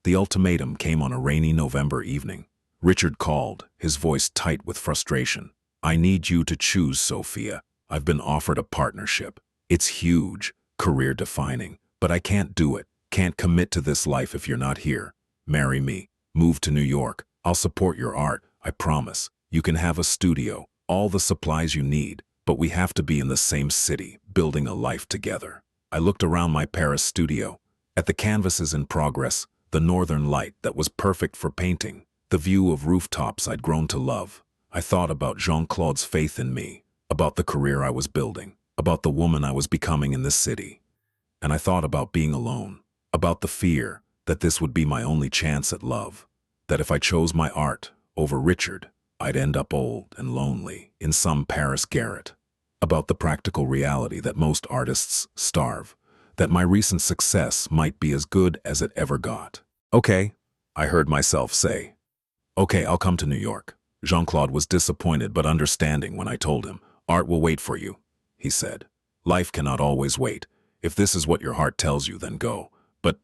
The ultimatum came on a rainy November evening. Richard called, his voice tight with frustration. I need you to choose, Sophia. I've been offered a partnership. It's huge, career-defining, but I can't do it, can't commit to this life if you're not here. Marry me, move to New York. I'll support your art, I promise. You can have a studio, all the supplies you need, but we have to be in the same city, building a life together. I looked around my Paris studio, at the canvases in progress, the northern light that was perfect for painting, the view of rooftops I'd grown to love. I thought about Jean-Claude's faith in me, about the career I was building, about the woman I was becoming in this city. And I thought about being alone, about the fear that this would be my only chance at love, that if I chose my art over Richard, I'd end up old and lonely in some Paris garret, about the practical reality that most artists starve, that my recent success might be as good as it ever got. Okay, I heard myself say. Okay, I'll come to New York. Jean-Claude was disappointed but understanding when I told him. Art will wait for you, he said. Life cannot always wait. If this is what your heart tells you, then go. But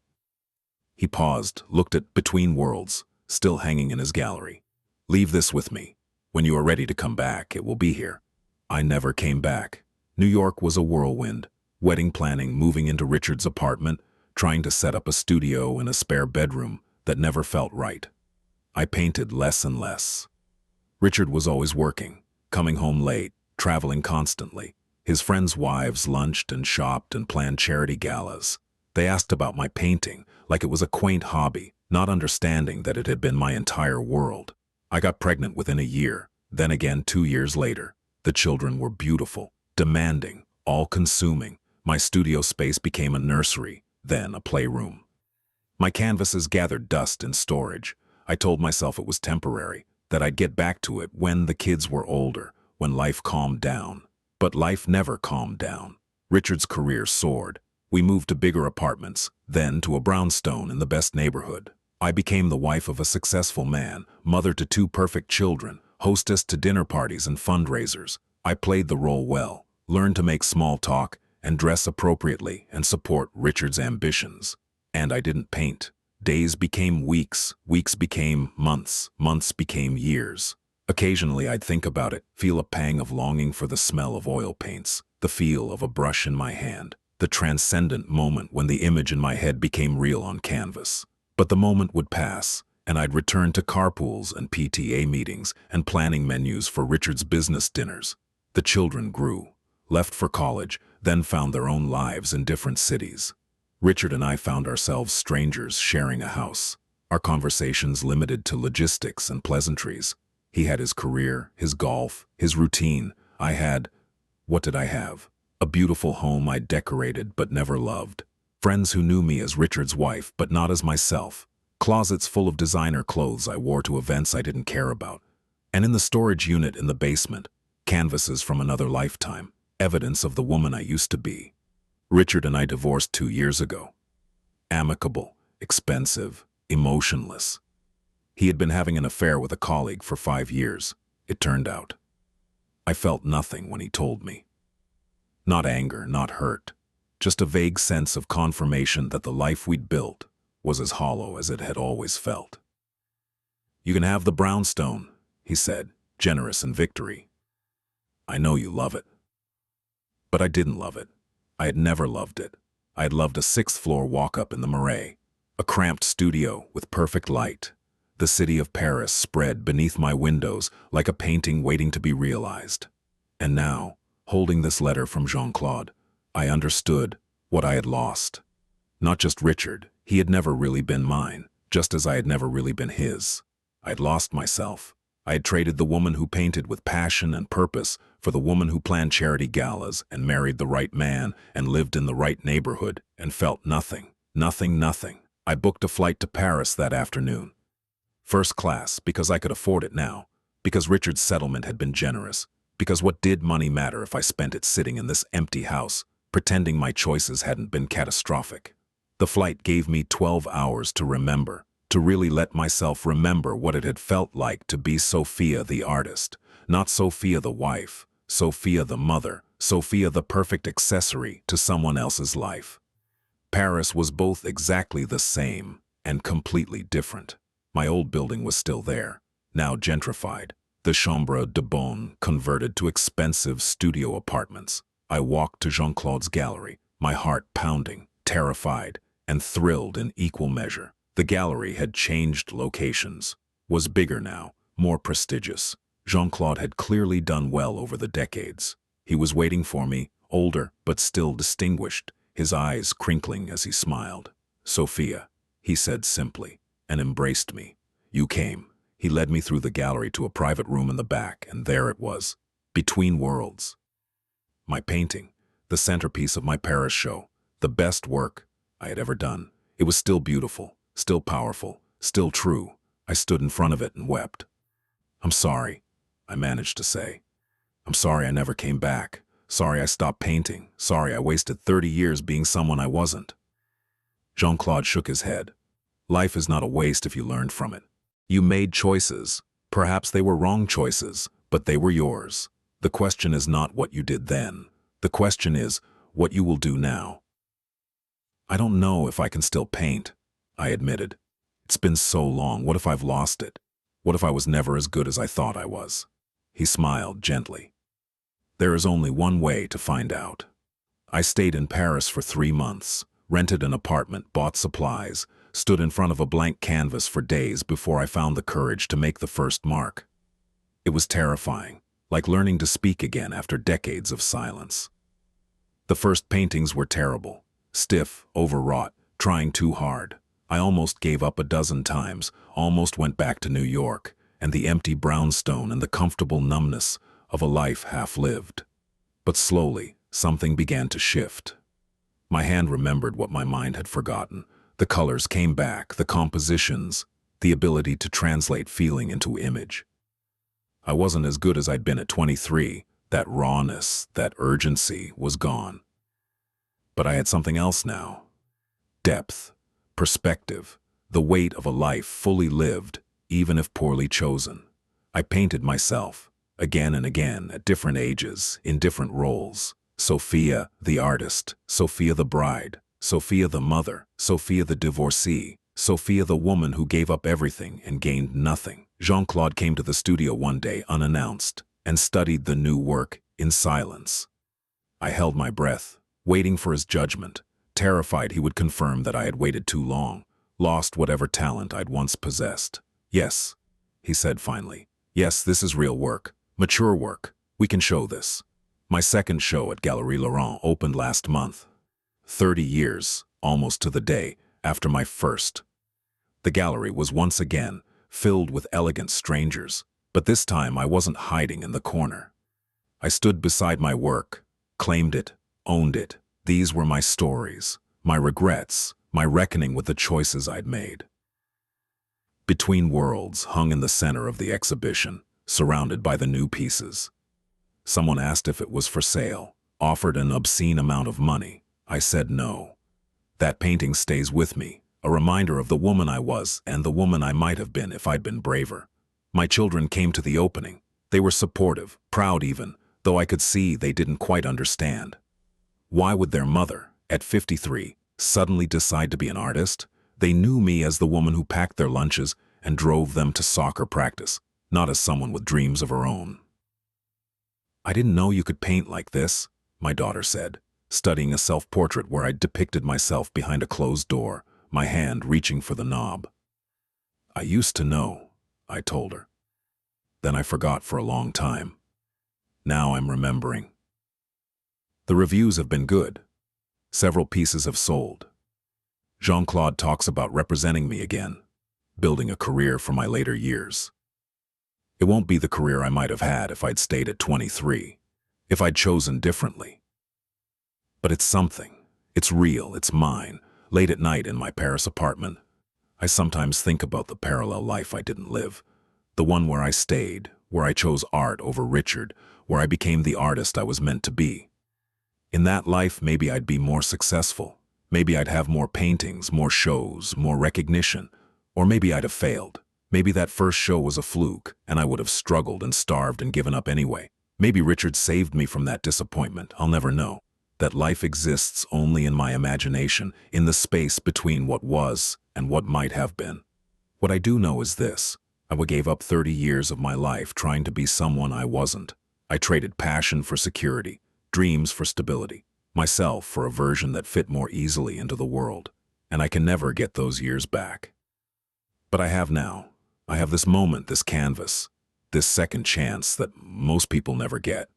he paused, looked at Between Worlds, still hanging in his gallery. Leave this with me. When you are ready to come back, it will be here. I never came back. New York was a whirlwind. Wedding planning, moving into Richard's apartment, trying to set up a studio in a spare bedroom that never felt right. I painted less and less. Richard was always working, coming home late, traveling constantly. His friends' wives lunched and shopped and planned charity galas. They asked about my painting, like it was a quaint hobby, not understanding that it had been my entire world. I got pregnant within a year, then again 2 years later. The children were beautiful, demanding, all-consuming. My studio space became a nursery, then a playroom. My canvases gathered dust in storage. I told myself it was temporary, that I'd get back to it when the kids were older, when life calmed down. But life never calmed down. Richard's career soared. We moved to bigger apartments, then to a brownstone in the best neighborhood. I became the wife of a successful man, mother to 2 perfect children, hostess to dinner parties and fundraisers. I played the role well, learned to make small talk and dress appropriately and support Richard's ambitions. And I didn't paint. Days became weeks, weeks became months, months became years. Occasionally I'd think about it, feel a pang of longing for the smell of oil paints, the feel of a brush in my hand, the transcendent moment when the image in my head became real on canvas. But the moment would pass, and I'd return to carpools and PTA meetings and planning menus for Richard's business dinners. The children grew, left for college, then found their own lives in different cities. Richard and I found ourselves strangers sharing a house, our conversations limited to logistics and pleasantries. He had his career, his golf, his routine. I had, what did I have? A beautiful home I decorated but never loved. Friends who knew me as Richard's wife but not as myself. Closets full of designer clothes I wore to events I didn't care about. And in the storage unit in the basement, canvases from another lifetime, evidence of the woman I used to be. Richard and I divorced 2 years ago. Amicable, expensive, emotionless. He had been having an affair with a colleague for 5 years, it turned out. I felt nothing when he told me. Not anger, not hurt, just a vague sense of confirmation that the life we'd built was as hollow as it had always felt. "You can have the brownstone," he said, generous in victory. "I know you love it." But I didn't love it. I had never loved it. I had loved a 6th-floor walk-up in the Marais, a cramped studio with perfect light. The city of Paris spread beneath my windows like a painting waiting to be realized. And now, holding this letter from Jean-Claude, I understood what I had lost. Not just Richard, he had never really been mine, just as I had never really been his. I had lost myself. I had traded the woman who painted with passion and purpose for the woman who planned charity galas and married the right man and lived in the right neighborhood and felt nothing, nothing. I booked a flight to Paris that afternoon. First class, because I could afford it now, because Richard's settlement had been generous, because what did money matter if I spent it sitting in this empty house, pretending my choices hadn't been catastrophic. The flight gave me 12 hours to remember, to really let myself remember what it had felt like to be Sophia the artist, not Sophia the wife, Sophia the mother, Sophia the perfect accessory to someone else's life. Paris was both exactly the same and completely different. My old building was still there, now gentrified, the Chambre de Bonne converted to expensive studio apartments. I walked to Jean-Claude's gallery, my heart pounding, terrified, and thrilled in equal measure. The gallery had changed locations, was bigger now, more prestigious. Jean-Claude had clearly done well over the decades. He was waiting for me, older but still distinguished, his eyes crinkling as he smiled. "Sophia," he said simply, and embraced me. "You came." He led me through the gallery to a private room in the back, and there it was, between worlds. My painting, the centerpiece of my Paris show, the best work I had ever done. It was still beautiful, still powerful, still true. I stood in front of it and wept. "I'm sorry," I managed to say. "I'm sorry I never came back. Sorry I stopped painting. Sorry I wasted 30 years being someone I wasn't." Jean-Claude shook his head. "Life is not a waste if you learned from it. You made choices. Perhaps they were wrong choices, but they were yours. The question is not what you did then. The question is what you will do now." "I don't know if I can still paint," I admitted. "It's been so long. What if I've lost it? What if I was never as good as I thought I was?" He smiled gently. "There is only one way to find out." I stayed in Paris for 3 months, rented an apartment, bought supplies, stood in front of a blank canvas for days before I found the courage to make the first mark. It was terrifying, like learning to speak again after decades of silence. The first paintings were terrible, stiff, overwrought, trying too hard. I almost gave up a dozen times, almost went back to New York, and the empty brownstone and the comfortable numbness of a life half-lived. But slowly, something began to shift. My hand remembered what my mind had forgotten. The colors came back, the compositions, the ability to translate feeling into image. I wasn't as good as I'd been at 23. That rawness, that urgency was gone. But I had something else now. Depth, perspective, the weight of a life fully lived, even if poorly chosen. I painted myself, again and again, at different ages, in different roles. Sophia the artist, Sophia the bride, Sophia the mother, Sophia the divorcee, Sophia the woman who gave up everything and gained nothing. Jean-Claude came to the studio one day unannounced and studied the new work in silence. I held my breath, waiting for his judgment, terrified he would confirm that I had waited too long, lost whatever talent I'd once possessed. "Yes," he said finally. "Yes, this is real work, mature work. We can show this." My second show at Galerie Laurent opened last month. 30 years, almost to the day, after my first. The gallery was once again filled with elegant strangers, but this time I wasn't hiding in the corner. I stood beside my work, claimed it, owned it. These were my stories, my regrets, my reckoning with the choices I'd made. Between Worlds hung in the center of the exhibition, surrounded by the new pieces. Someone asked if it was for sale, offered an obscene amount of money. I said no. That painting stays with me, a reminder of the woman I was and the woman I might have been if I'd been braver. My children came to the opening. They were supportive, proud even, though I could see they didn't quite understand. Why would their mother, at 53, suddenly decide to be an artist? They knew me as the woman who packed their lunches and drove them to soccer practice, not as someone with dreams of her own. "I didn't know you could paint like this," my daughter said, studying a self-portrait where I'd depicted myself behind a closed door, my hand reaching for the knob. "I used to know," I told her. "Then I forgot for a long time. Now I'm remembering." The reviews have been good. Several pieces have sold. Jean-Claude talks about representing me again, building a career for my later years. It won't be the career I might have had if I'd stayed at 23, if I'd chosen differently. But it's something. It's real, it's mine. Late at night in my Paris apartment, I sometimes think about the parallel life I didn't live, the one where I stayed, where I chose art over Richard, where I became the artist I was meant to be. In that life, maybe I'd be more successful. Maybe I'd have more paintings, more shows, more recognition. Or maybe I'd have failed. Maybe that first show was a fluke, and I would have struggled and starved and given up anyway. Maybe Richard saved me from that disappointment. I'll never know. That life exists only in my imagination, in the space between what was and what might have been. What I do know is this: I gave up 30 years of my life trying to be someone I wasn't. I traded passion for security, dreams for stability, myself for a version that fit more easily into the world. And I can never get those years back. But I have now. I have this moment, this canvas, this second chance that most people never get.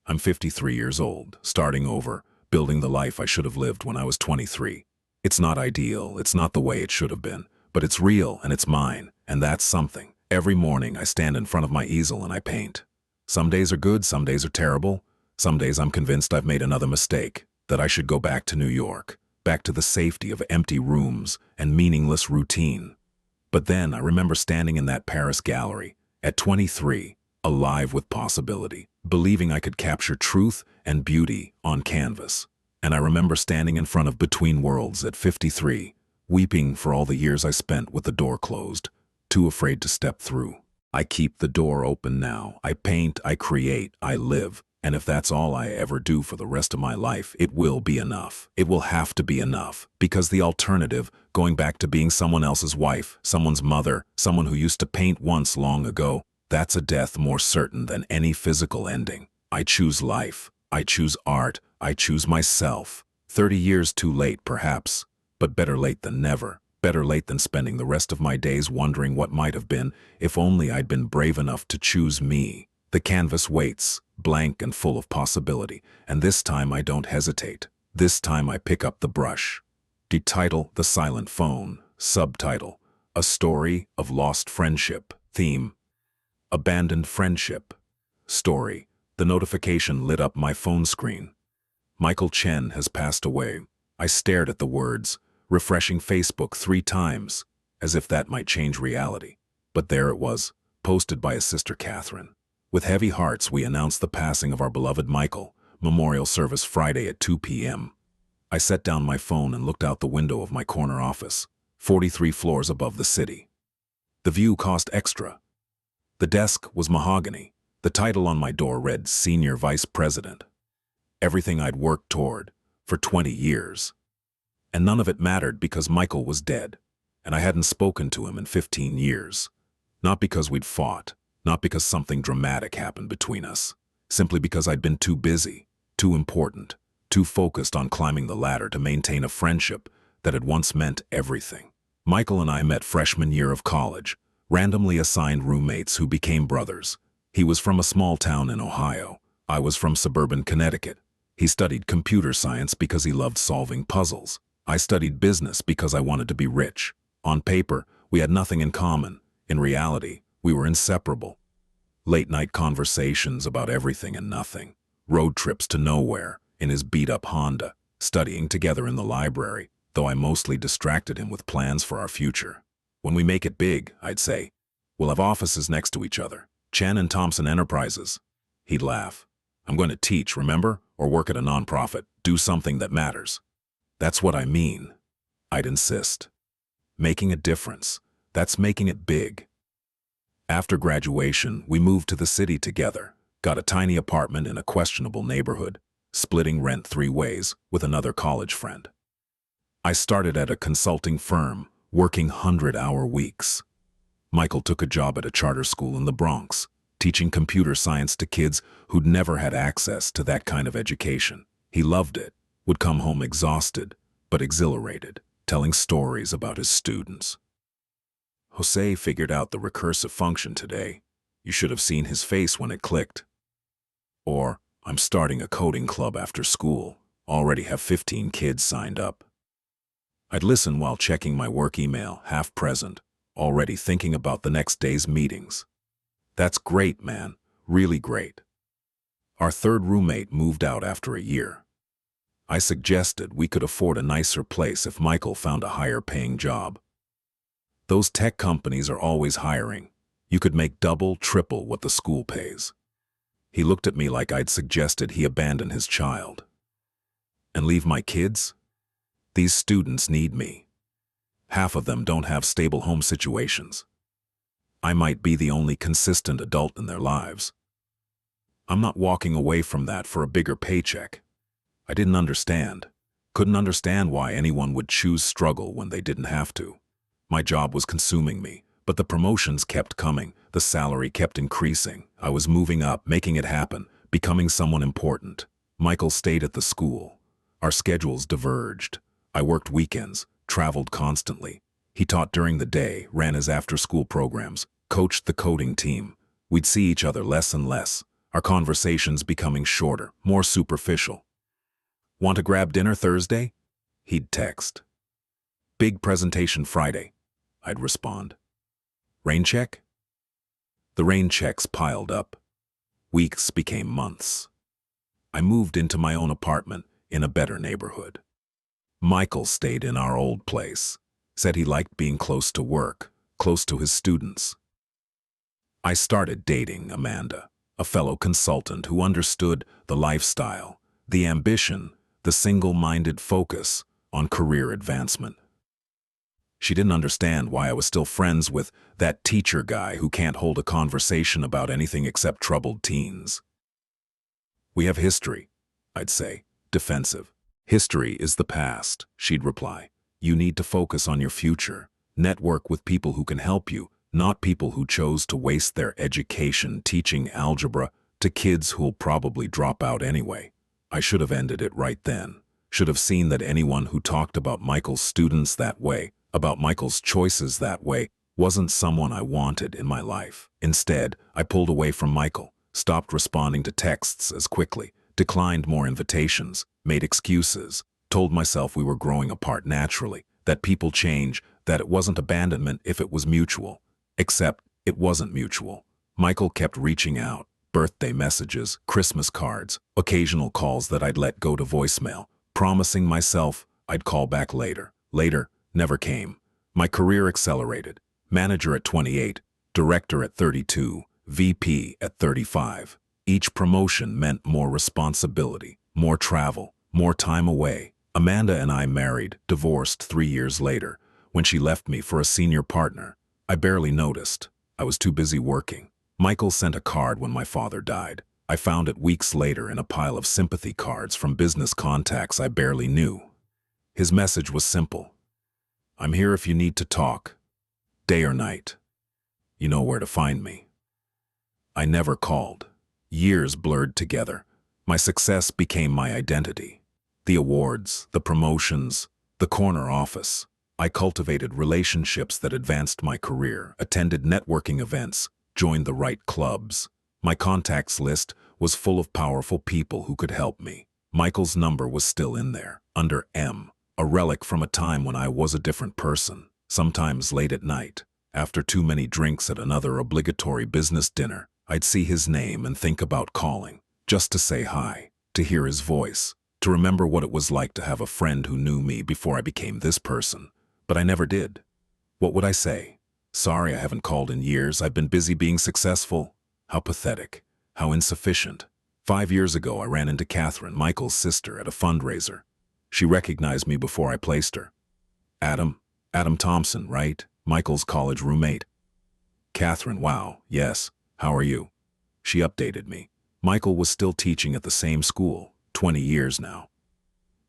I'm 53 years old, starting over, building the life I should have lived when I was 23. It's not ideal, it's not the way it should have been, but it's real and it's mine, and that's something. Every morning I stand in front of my easel and I paint. Some days are good, some days are terrible. Some days I'm convinced I've made another mistake, that I should go back to New York, back to the safety of empty rooms and meaningless routine. But then I remember standing in that Paris gallery, at 23, alive with possibility, believing I could capture truth and beauty on canvas. And I remember standing in front of Between Worlds at 53, weeping for all the years I spent with the door closed, too afraid to step through. I keep the door open now. I paint, I create, I live. And if that's all I ever do for the rest of my life, it will be enough. It will have to be enough. Because the alternative, going back to being someone else's wife, someone's mother, someone who used to paint once long ago, that's a death more certain than any physical ending. I choose life. I choose art. I choose myself. 30 years too late, perhaps. But better late than never. Better late than spending the rest of my days wondering what might have been if only I'd been brave enough to choose me. The canvas waits, blank and full of possibility, and this time I don't hesitate. This time I pick up the brush. Title: The Silent Phone. Subtitle: A Story of Lost Friendship. Theme: Abandoned Friendship. Story: The notification lit up my phone screen. Michael Chen has passed away. I stared at the words, refreshing Facebook 3 times, as if that might change reality. But there it was, posted by his sister Catherine. With heavy hearts, we announced the passing of our beloved Michael, memorial service Friday at 2 p.m. I set down my phone and looked out the window of my corner office, 43 floors above the city. The view cost extra. The desk was mahogany. The title on my door read Senior Vice President. Everything I'd worked toward for 20 years. And none of it mattered because Michael was dead, and I hadn't spoken to him in 15 years. Not because we'd fought, not because something dramatic happened between us, simply because I'd been too busy, too important, too focused on climbing the ladder to maintain a friendship that had once meant everything. Michael and I met freshman year of college, randomly assigned roommates who became brothers. He was from a small town in Ohio. I was from suburban Connecticut. He studied computer science because he loved solving puzzles. I studied business because I wanted to be rich. On paper, we had nothing in common. In reality, we were inseparable. Late-night conversations about everything and nothing. Road trips to nowhere, in his beat-up Honda. Studying together in the library, though I mostly distracted him with plans for our future. When we make it big, I'd say, we'll have offices next to each other. Chen and Thompson Enterprises. He'd laugh. I'm going to teach, remember? Or work at a nonprofit. Do something that matters. That's what I mean. I'd insist. Making a difference. That's making it big. After graduation, we moved to the city together, got a tiny apartment in a questionable neighborhood, splitting rent 3 ways with another college friend. I started at a consulting firm, working 100-hour weeks. Michael took a job at a charter school in the Bronx, teaching computer science to kids who'd never had access to that kind of education. He loved it, would come home exhausted, but exhilarated, telling stories about his students. Jose figured out the recursive function today. You should have seen his face when it clicked. Or, I'm starting a coding club after school. Already have 15 kids signed up. I'd listen while checking my work email, half present, already thinking about the next day's meetings. That's great, man. Really great. Our third roommate moved out after a year. I suggested we could afford a nicer place if Michael found a higher-paying job. Those tech companies are always hiring. You could make double, triple what the school pays. He looked at me like I'd suggested he abandon his child. And leave my kids? These students need me. Half of them don't have stable home situations. I might be the only consistent adult in their lives. I'm not walking away from that for a bigger paycheck. I didn't understand. Couldn't understand why anyone would choose struggle when they didn't have to. My job was consuming me, but the promotions kept coming, the salary kept increasing. I was moving up, making it happen, becoming someone important. Michael stayed at the school. Our schedules diverged. I worked weekends, traveled constantly. He taught during the day, ran his after-school programs, coached the coding team. We'd see each other less and less, our conversations becoming shorter, more superficial. Want to grab dinner Thursday? He'd text. Big presentation Friday, I'd respond. Rain check? The rain checks piled up. Weeks became months. I moved into my own apartment in a better neighborhood. Michael stayed in our old place, said he liked being close to work, close to his students. I started dating Amanda, a fellow consultant who understood the lifestyle, the ambition, the single-minded focus on career advancement. She didn't understand why I was still friends with that teacher guy who can't hold a conversation about anything except troubled teens. We have history, I'd say, defensive. History is the past, she'd reply. You need to focus on your future. Network with people who can help you, not people who chose to waste their education teaching algebra to kids who'll probably drop out anyway. I should have ended it right then. Should have seen that anyone who talked about Michael's students that way, about Michael's choices that way, wasn't someone I wanted in my life. Instead, I pulled away from Michael, stopped responding to texts as quickly, declined more invitations, made excuses, told myself we were growing apart naturally, that people change, that it wasn't abandonment if it was mutual. Except it wasn't mutual. Michael kept reaching out, birthday messages, Christmas cards, occasional calls that I'd let go to voicemail, promising myself I'd call back later. Later never came. My career accelerated. Manager at 28, director at 32, VP at 35. Each promotion meant more responsibility, more travel, more time away. Amanda and I married, divorced 3 years later. When she left me for a senior partner, I barely noticed. I was too busy working. Michael sent a card when my father died. I found it weeks later in a pile of sympathy cards from business contacts I barely knew. His message was simple. I'm here if you need to talk, day or night. You know where to find me. I never called. Years blurred together. My success became my identity. The awards, the promotions, the corner office. I cultivated relationships that advanced my career, attended networking events, joined the right clubs. My contacts list was full of powerful people who could help me. Michael's number was still in there, under M, a relic from a time when I was a different person. Sometimes late at night, after too many drinks at another obligatory business dinner, I'd see his name and think about calling, just to say hi, to hear his voice, to remember what it was like to have a friend who knew me before I became this person. But I never did. What would I say? Sorry, I haven't called in years. I've been busy being successful. How pathetic. How insufficient. 5 years ago, I ran into Catherine, Michael's sister, at a fundraiser. She recognized me before I placed her. Adam Thompson, right? Michael's college roommate. Catherine, wow, yes. How are you? She updated me. Michael was still teaching at the same school, 20 years now.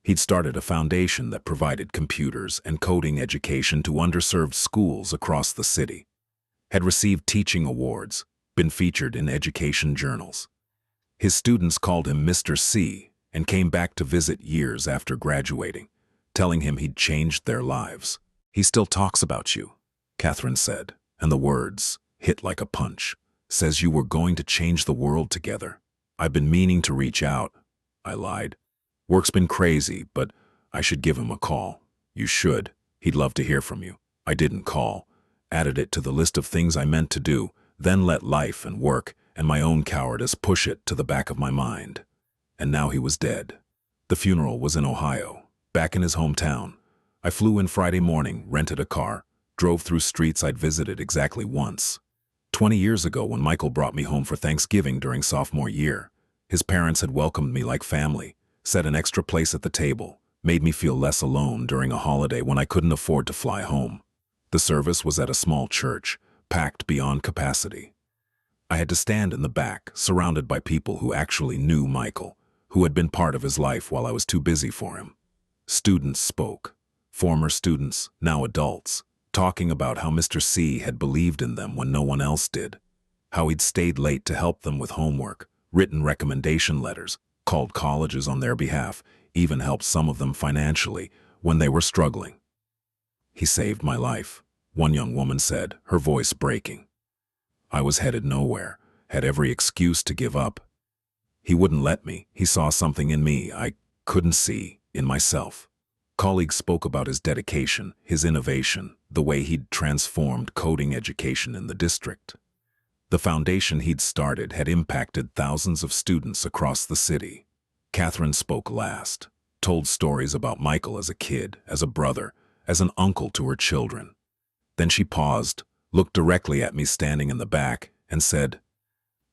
He'd started a foundation that provided computers and coding education to underserved schools across the city. Had received teaching awards, been featured in education journals. His students called him Mr. C and came back to visit years after graduating, telling him he'd changed their lives. He still talks about you, Catherine said, and the words hit like a punch. Says you were going to change the world together. I've been meaning to reach out. I lied. Work's been crazy, but I should give him a call. You should. He'd love to hear from you. I didn't call. Added it to the list of things I meant to do, then let life and work and my own cowardice push it to the back of my mind. And now he was dead. The funeral was in Ohio, back in his hometown. I flew in Friday morning, rented a car, drove through streets I'd visited exactly once. 20 years ago, when Michael brought me home for Thanksgiving during sophomore year, his parents had welcomed me like family, set an extra place at the table, made me feel less alone during a holiday when I couldn't afford to fly home. The service was at a small church, packed beyond capacity. I had to stand in the back, surrounded by people who actually knew Michael, who had been part of his life while I was too busy for him. Students spoke, former students, now adults, talking about how Mr. C had believed in them when no one else did, how he'd stayed late to help them with homework, written recommendation letters, called colleges on their behalf, even helped some of them financially when they were struggling. He saved my life, one young woman said, her voice breaking. I was headed nowhere, had every excuse to give up. He wouldn't let me. He saw something in me I couldn't see in myself. Colleagues spoke about his dedication, his innovation, the way he'd transformed coding education in the district. The foundation he'd started had impacted thousands of students across the city. Catherine spoke last, told stories about Michael as a kid, as a brother, as an uncle to her children. Then she paused, looked directly at me standing in the back, and said,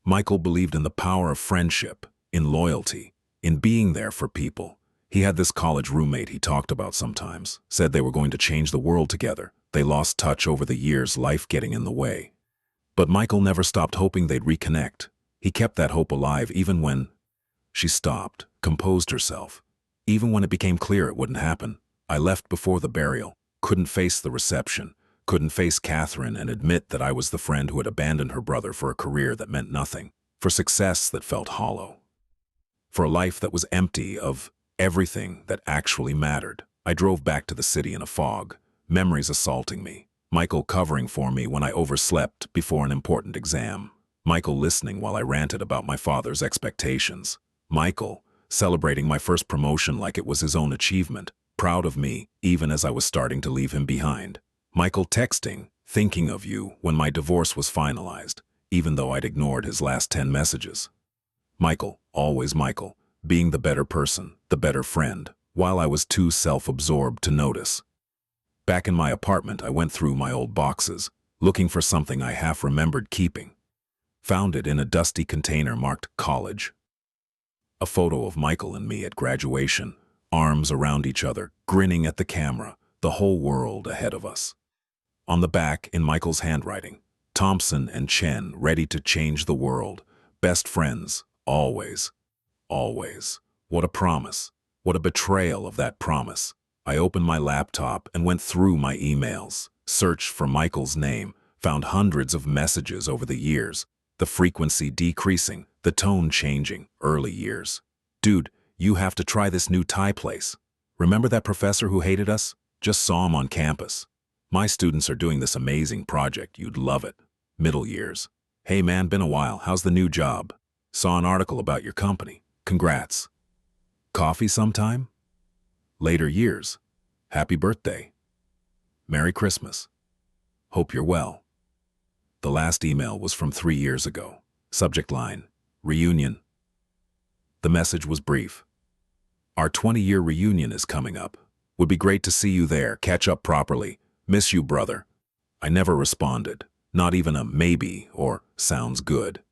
Michael believed in the power of friendship, in loyalty, in being there for people. He had this college roommate he talked about sometimes, said they were going to change the world together. They lost touch over the years, life getting in the way. But Michael never stopped hoping they'd reconnect. He kept that hope alive even when... She stopped, composed herself. Even when it became clear it wouldn't happen. I left before the burial, couldn't face the reception, couldn't face Catherine and admit that I was the friend who had abandoned her brother for a career that meant nothing, for success that felt hollow, for a life that was empty of everything that actually mattered. I drove back to the city in a fog, memories assaulting me. Michael covering for me when I overslept before an important exam. Michael listening while I ranted about my father's expectations. Michael celebrating my first promotion like it was his own achievement, proud of me even as I was starting to leave him behind. Michael texting, thinking of you when my divorce was finalized, even though I'd ignored his last 10 messages. Michael, always Michael, being the better person, the better friend, while I was too self-absorbed to notice. Back in my apartment, I went through my old boxes, looking for something I half remembered keeping. Found it in a dusty container marked college. A photo of Michael and me at graduation, arms around each other, grinning at the camera, the whole world ahead of us. On the back, in Michael's handwriting, Thompson and Chen ready to change the world. Best friends, always. Always. What a promise. What a betrayal of that promise. I opened my laptop and went through my emails, searched for Michael's name, found hundreds of messages over the years, the frequency decreasing, the tone changing, early years. Dude, you have to try this new Thai place. Remember that professor who hated us? Just saw him on campus. My students are doing this amazing project, you'd love it. Middle years. Hey man, been a while, how's the new job? Saw an article about your company. Congrats. Coffee sometime? Later years. Happy birthday. Merry Christmas. Hope you're well. The last email was from 3 years ago. Subject line, reunion. The message was brief. Our 20-year reunion is coming up. Would be great to see you there, catch up properly. Miss you, brother. I never responded, not even a maybe or sounds good.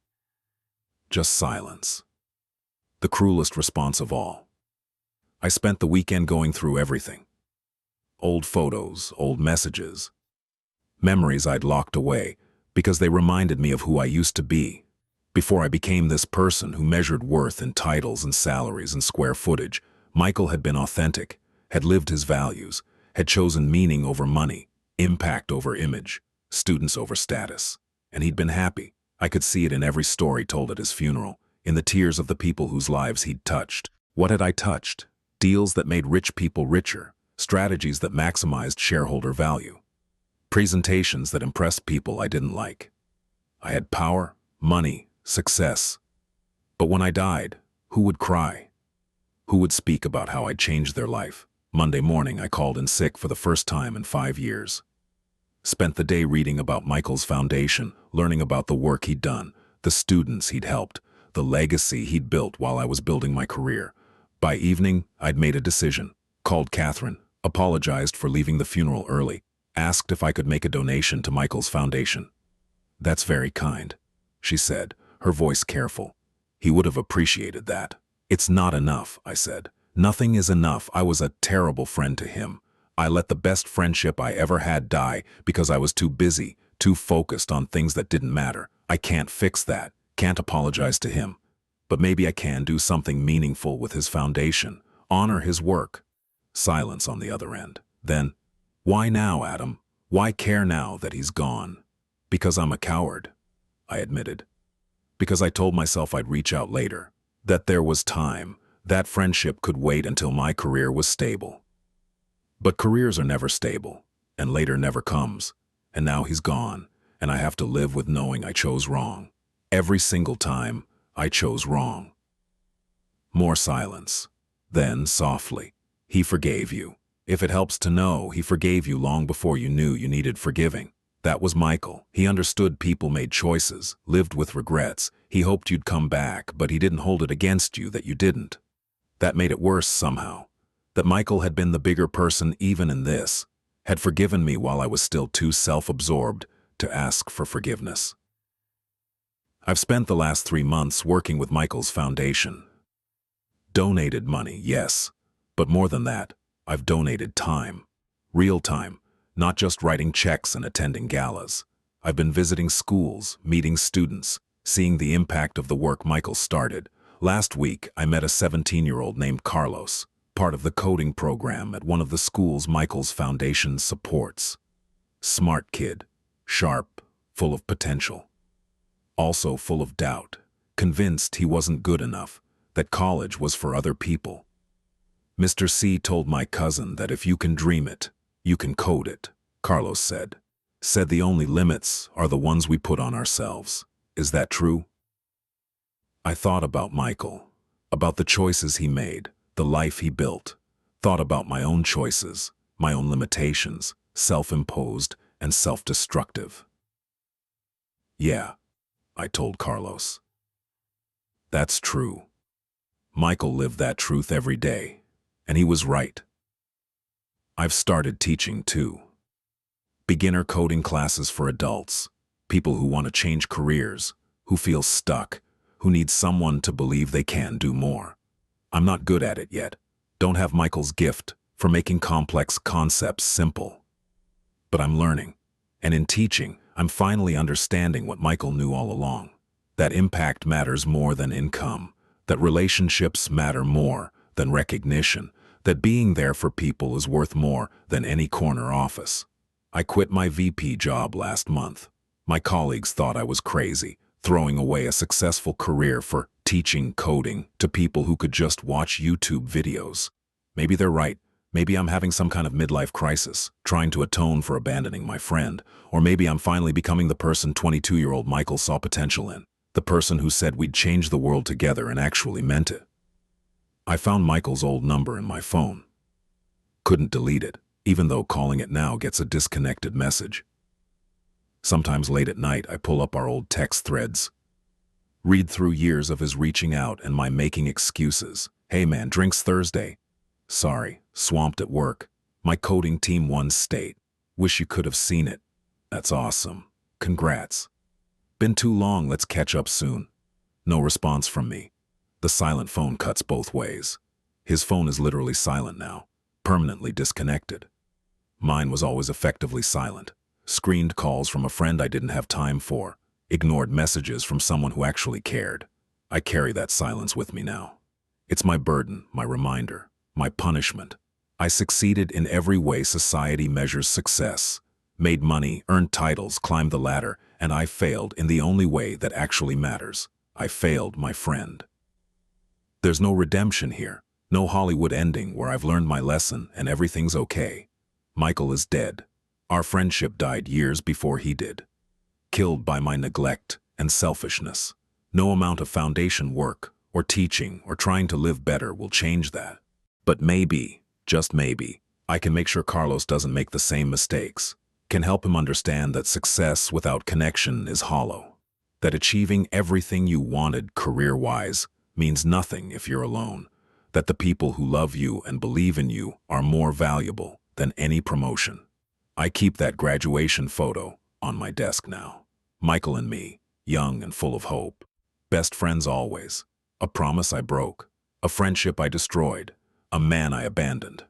Just silence. The cruelest response of all. I spent the weekend going through everything. Old photos, old messages. Memories I'd locked away because they reminded me of who I used to be. Before I became this person who measured worth in titles and salaries and square footage, Michael had been authentic, had lived his values, had chosen meaning over money, impact over image, students over status. And he'd been happy. I could see it in every story told at his funeral, in the tears of the people whose lives he'd touched. What had I touched? Deals that made rich people richer, strategies that maximized shareholder value, presentations that impressed people I didn't like. I had power, money, success. But when I died, who would cry? Who would speak about how I'd changed their life? Monday morning, I called in sick for the first time in 5 years. Spent the day reading about Michael's foundation, learning about the work he'd done, the students he'd helped, the legacy he'd built while I was building my career. By evening, I'd made a decision, called Catherine, apologized for leaving the funeral early, asked if I could make a donation to Michael's foundation. That's very kind, she said, her voice careful. He would have appreciated that. It's not enough, I said. Nothing is enough. I was a terrible friend to him. I let the best friendship I ever had die because I was too busy, too focused on things that didn't matter. I can't fix that, can't apologize to him. But maybe I can do something meaningful with his foundation, honor his work. Silence on the other end. Then, why now, Adam? Why care now that he's gone? Because I'm a coward, I admitted. Because I told myself I'd reach out later, that there was time, that friendship could wait until my career was stable. But careers are never stable, and later never comes. And now he's gone, and I have to live with knowing I chose wrong. Every single time, I chose wrong. More silence. Then, softly, he forgave you. If it helps to know, he forgave you long before you knew you needed forgiving. That was Michael. He understood people made choices, lived with regrets. He hoped you'd come back, but he didn't hold it against you that you didn't. That made it worse somehow. That Michael had been the bigger person even in this, had forgiven me while I was still too self-absorbed to ask for forgiveness. I've spent the last 3 months working with Michael's foundation. Donated money, yes, but more than that, I've donated time. Real time, not just writing checks and attending galas. I've been visiting schools, meeting students, seeing the impact of the work Michael started. Last week, I met a 17-year-old named Carlos, part of the coding program at one of the schools Michael's foundation supports. Smart kid, sharp, full of potential. Also full of doubt, convinced he wasn't good enough, that college was for other people. Mr. C told my cousin that if you can dream it, you can code it, Carlos said. Said the only limits are the ones we put on ourselves. Is that true? I thought about Michael, about the choices he made, the life he built. Thought about my own choices, my own limitations, self-imposed and self-destructive. Yeah, I told Carlos. That's true. Michael lived that truth every day, and he was right. I've started teaching too. Beginner coding classes for adults, people who want to change careers, who feels stuck, who needs someone to believe they can do more. I'm not good at it yet. Don't have Michael's gift for making complex concepts simple. But I'm learning. And in teaching, I'm finally understanding what Michael knew all along. That impact matters more than income. That relationships matter more than recognition. That being there for people is worth more than any corner office. I quit my VP job last month. My colleagues thought I was crazy, throwing away a successful career for teaching coding to people who could just watch YouTube videos. Maybe they're right. Maybe I'm having some kind of midlife crisis, trying to atone for abandoning my friend. Or maybe I'm finally becoming the person 22-year-old Michael saw potential in. The person who said we'd change the world together and actually meant it. I found Michael's old number in my phone. Couldn't delete it, even though calling it now gets a disconnected message. Sometimes late at night, I pull up our old text threads, read through years of his reaching out and my making excuses. Hey man, drinks Thursday. Sorry, swamped at work. My coding team won state. Wish you could have seen it. That's awesome. Congrats. Been too long, let's catch up soon. No response from me. The silent phone cuts both ways. His phone is literally silent now, permanently disconnected. Mine was always effectively silent. Screened calls from a friend I didn't have time for. Ignored messages from someone who actually cared. I carry that silence with me now. It's my burden, my reminder, my punishment. I succeeded in every way society measures success. Made money, earned titles, climbed the ladder, and I failed in the only way that actually matters. I failed my friend. There's no redemption here, no Hollywood ending where I've learned my lesson and everything's okay. Michael is dead. Our friendship died years before he did. Killed by my neglect and selfishness. No amount of foundation work, or teaching, or trying to live better will change that. But maybe, just maybe, I can make sure Carlos doesn't make the same mistakes. Can help him understand that success without connection is hollow. That achieving everything you wanted career-wise means nothing if you're alone. That the people who love you and believe in you are more valuable than any promotion. I keep that graduation photo on my desk now. Michael and me, young and full of hope. Best friends always. A promise I broke. A friendship I destroyed. A man I abandoned.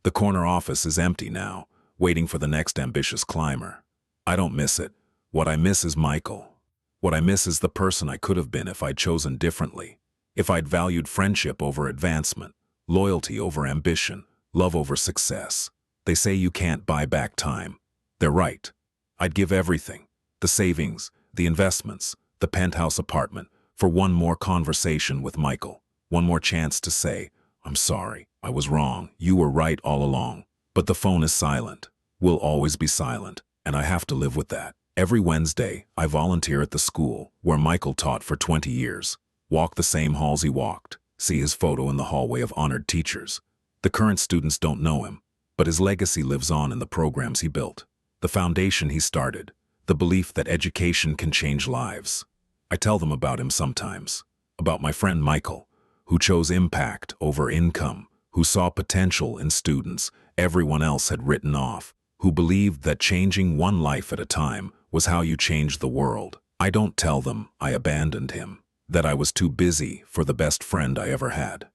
The corner office is empty now, waiting for the next ambitious climber. I don't miss it. What I miss is Michael. What I miss is the person I could have been if I'd chosen differently. If I'd valued friendship over advancement, loyalty over ambition, love over success. They say you can't buy back time. They're right. I'd give everything, the savings, the investments, the penthouse apartment, for one more conversation with Michael, one more chance to say, I'm sorry, I was wrong, you were right all along. But the phone is silent, will always be silent, and I have to live with that. Every Wednesday, I volunteer at the school where Michael taught for 20 years. Walk the same halls he walked, see his photo in the hallway of honored teachers. The current students don't know him, but his legacy lives on in the programs he built. The foundation he started, the belief that education can change lives. I tell them about him sometimes, about my friend Michael, who chose impact over income, who saw potential in students everyone else had written off, who believed that changing one life at a time was how you changed the world. I don't tell them I abandoned him, that I was too busy for the best friend I ever had,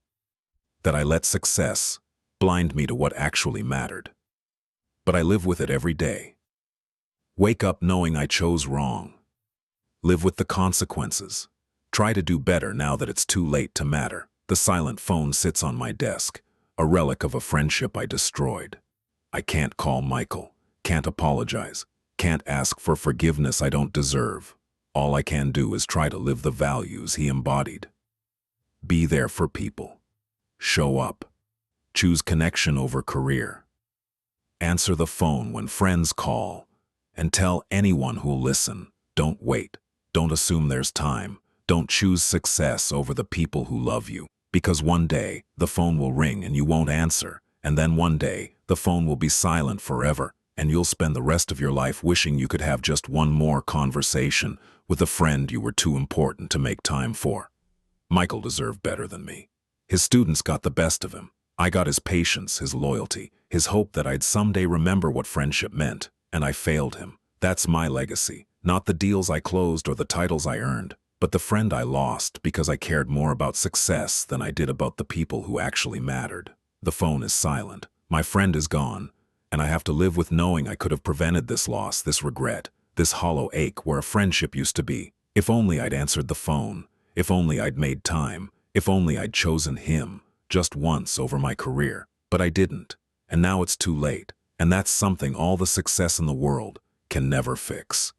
that I let success blind me to what actually mattered. But I live with it every day. Wake up knowing I chose wrong. Live with the consequences. Try to do better now that it's too late to matter. The silent phone sits on my desk, a relic of a friendship I destroyed. I can't call Michael, can't apologize, can't ask for forgiveness I don't deserve. All I can do is try to live the values he embodied. Be there for people. Show up. Choose connection over career. Answer the phone when friends call. And tell anyone who'll listen, don't wait. Don't assume there's time. Don't choose success over the people who love you. Because one day, the phone will ring and you won't answer. And then one day, the phone will be silent forever. And you'll spend the rest of your life wishing you could have just one more conversation with a friend you were too important to make time for. Michael deserved better than me. His students got the best of him. I got his patience, his loyalty, his hope that I'd someday remember what friendship meant. And I failed him. That's my legacy. Not the deals I closed or the titles I earned. But the friend I lost because I cared more about success than I did about the people who actually mattered. The phone is silent. My friend is gone, and I have to live with knowing I could have prevented this loss, this regret, this hollow ache where a friendship used to be. If only I'd answered the phone. If only I'd made time. If only I'd chosen him, just once over my career. But I didn't. And now it's too late. And that's something all the success in the world can never fix.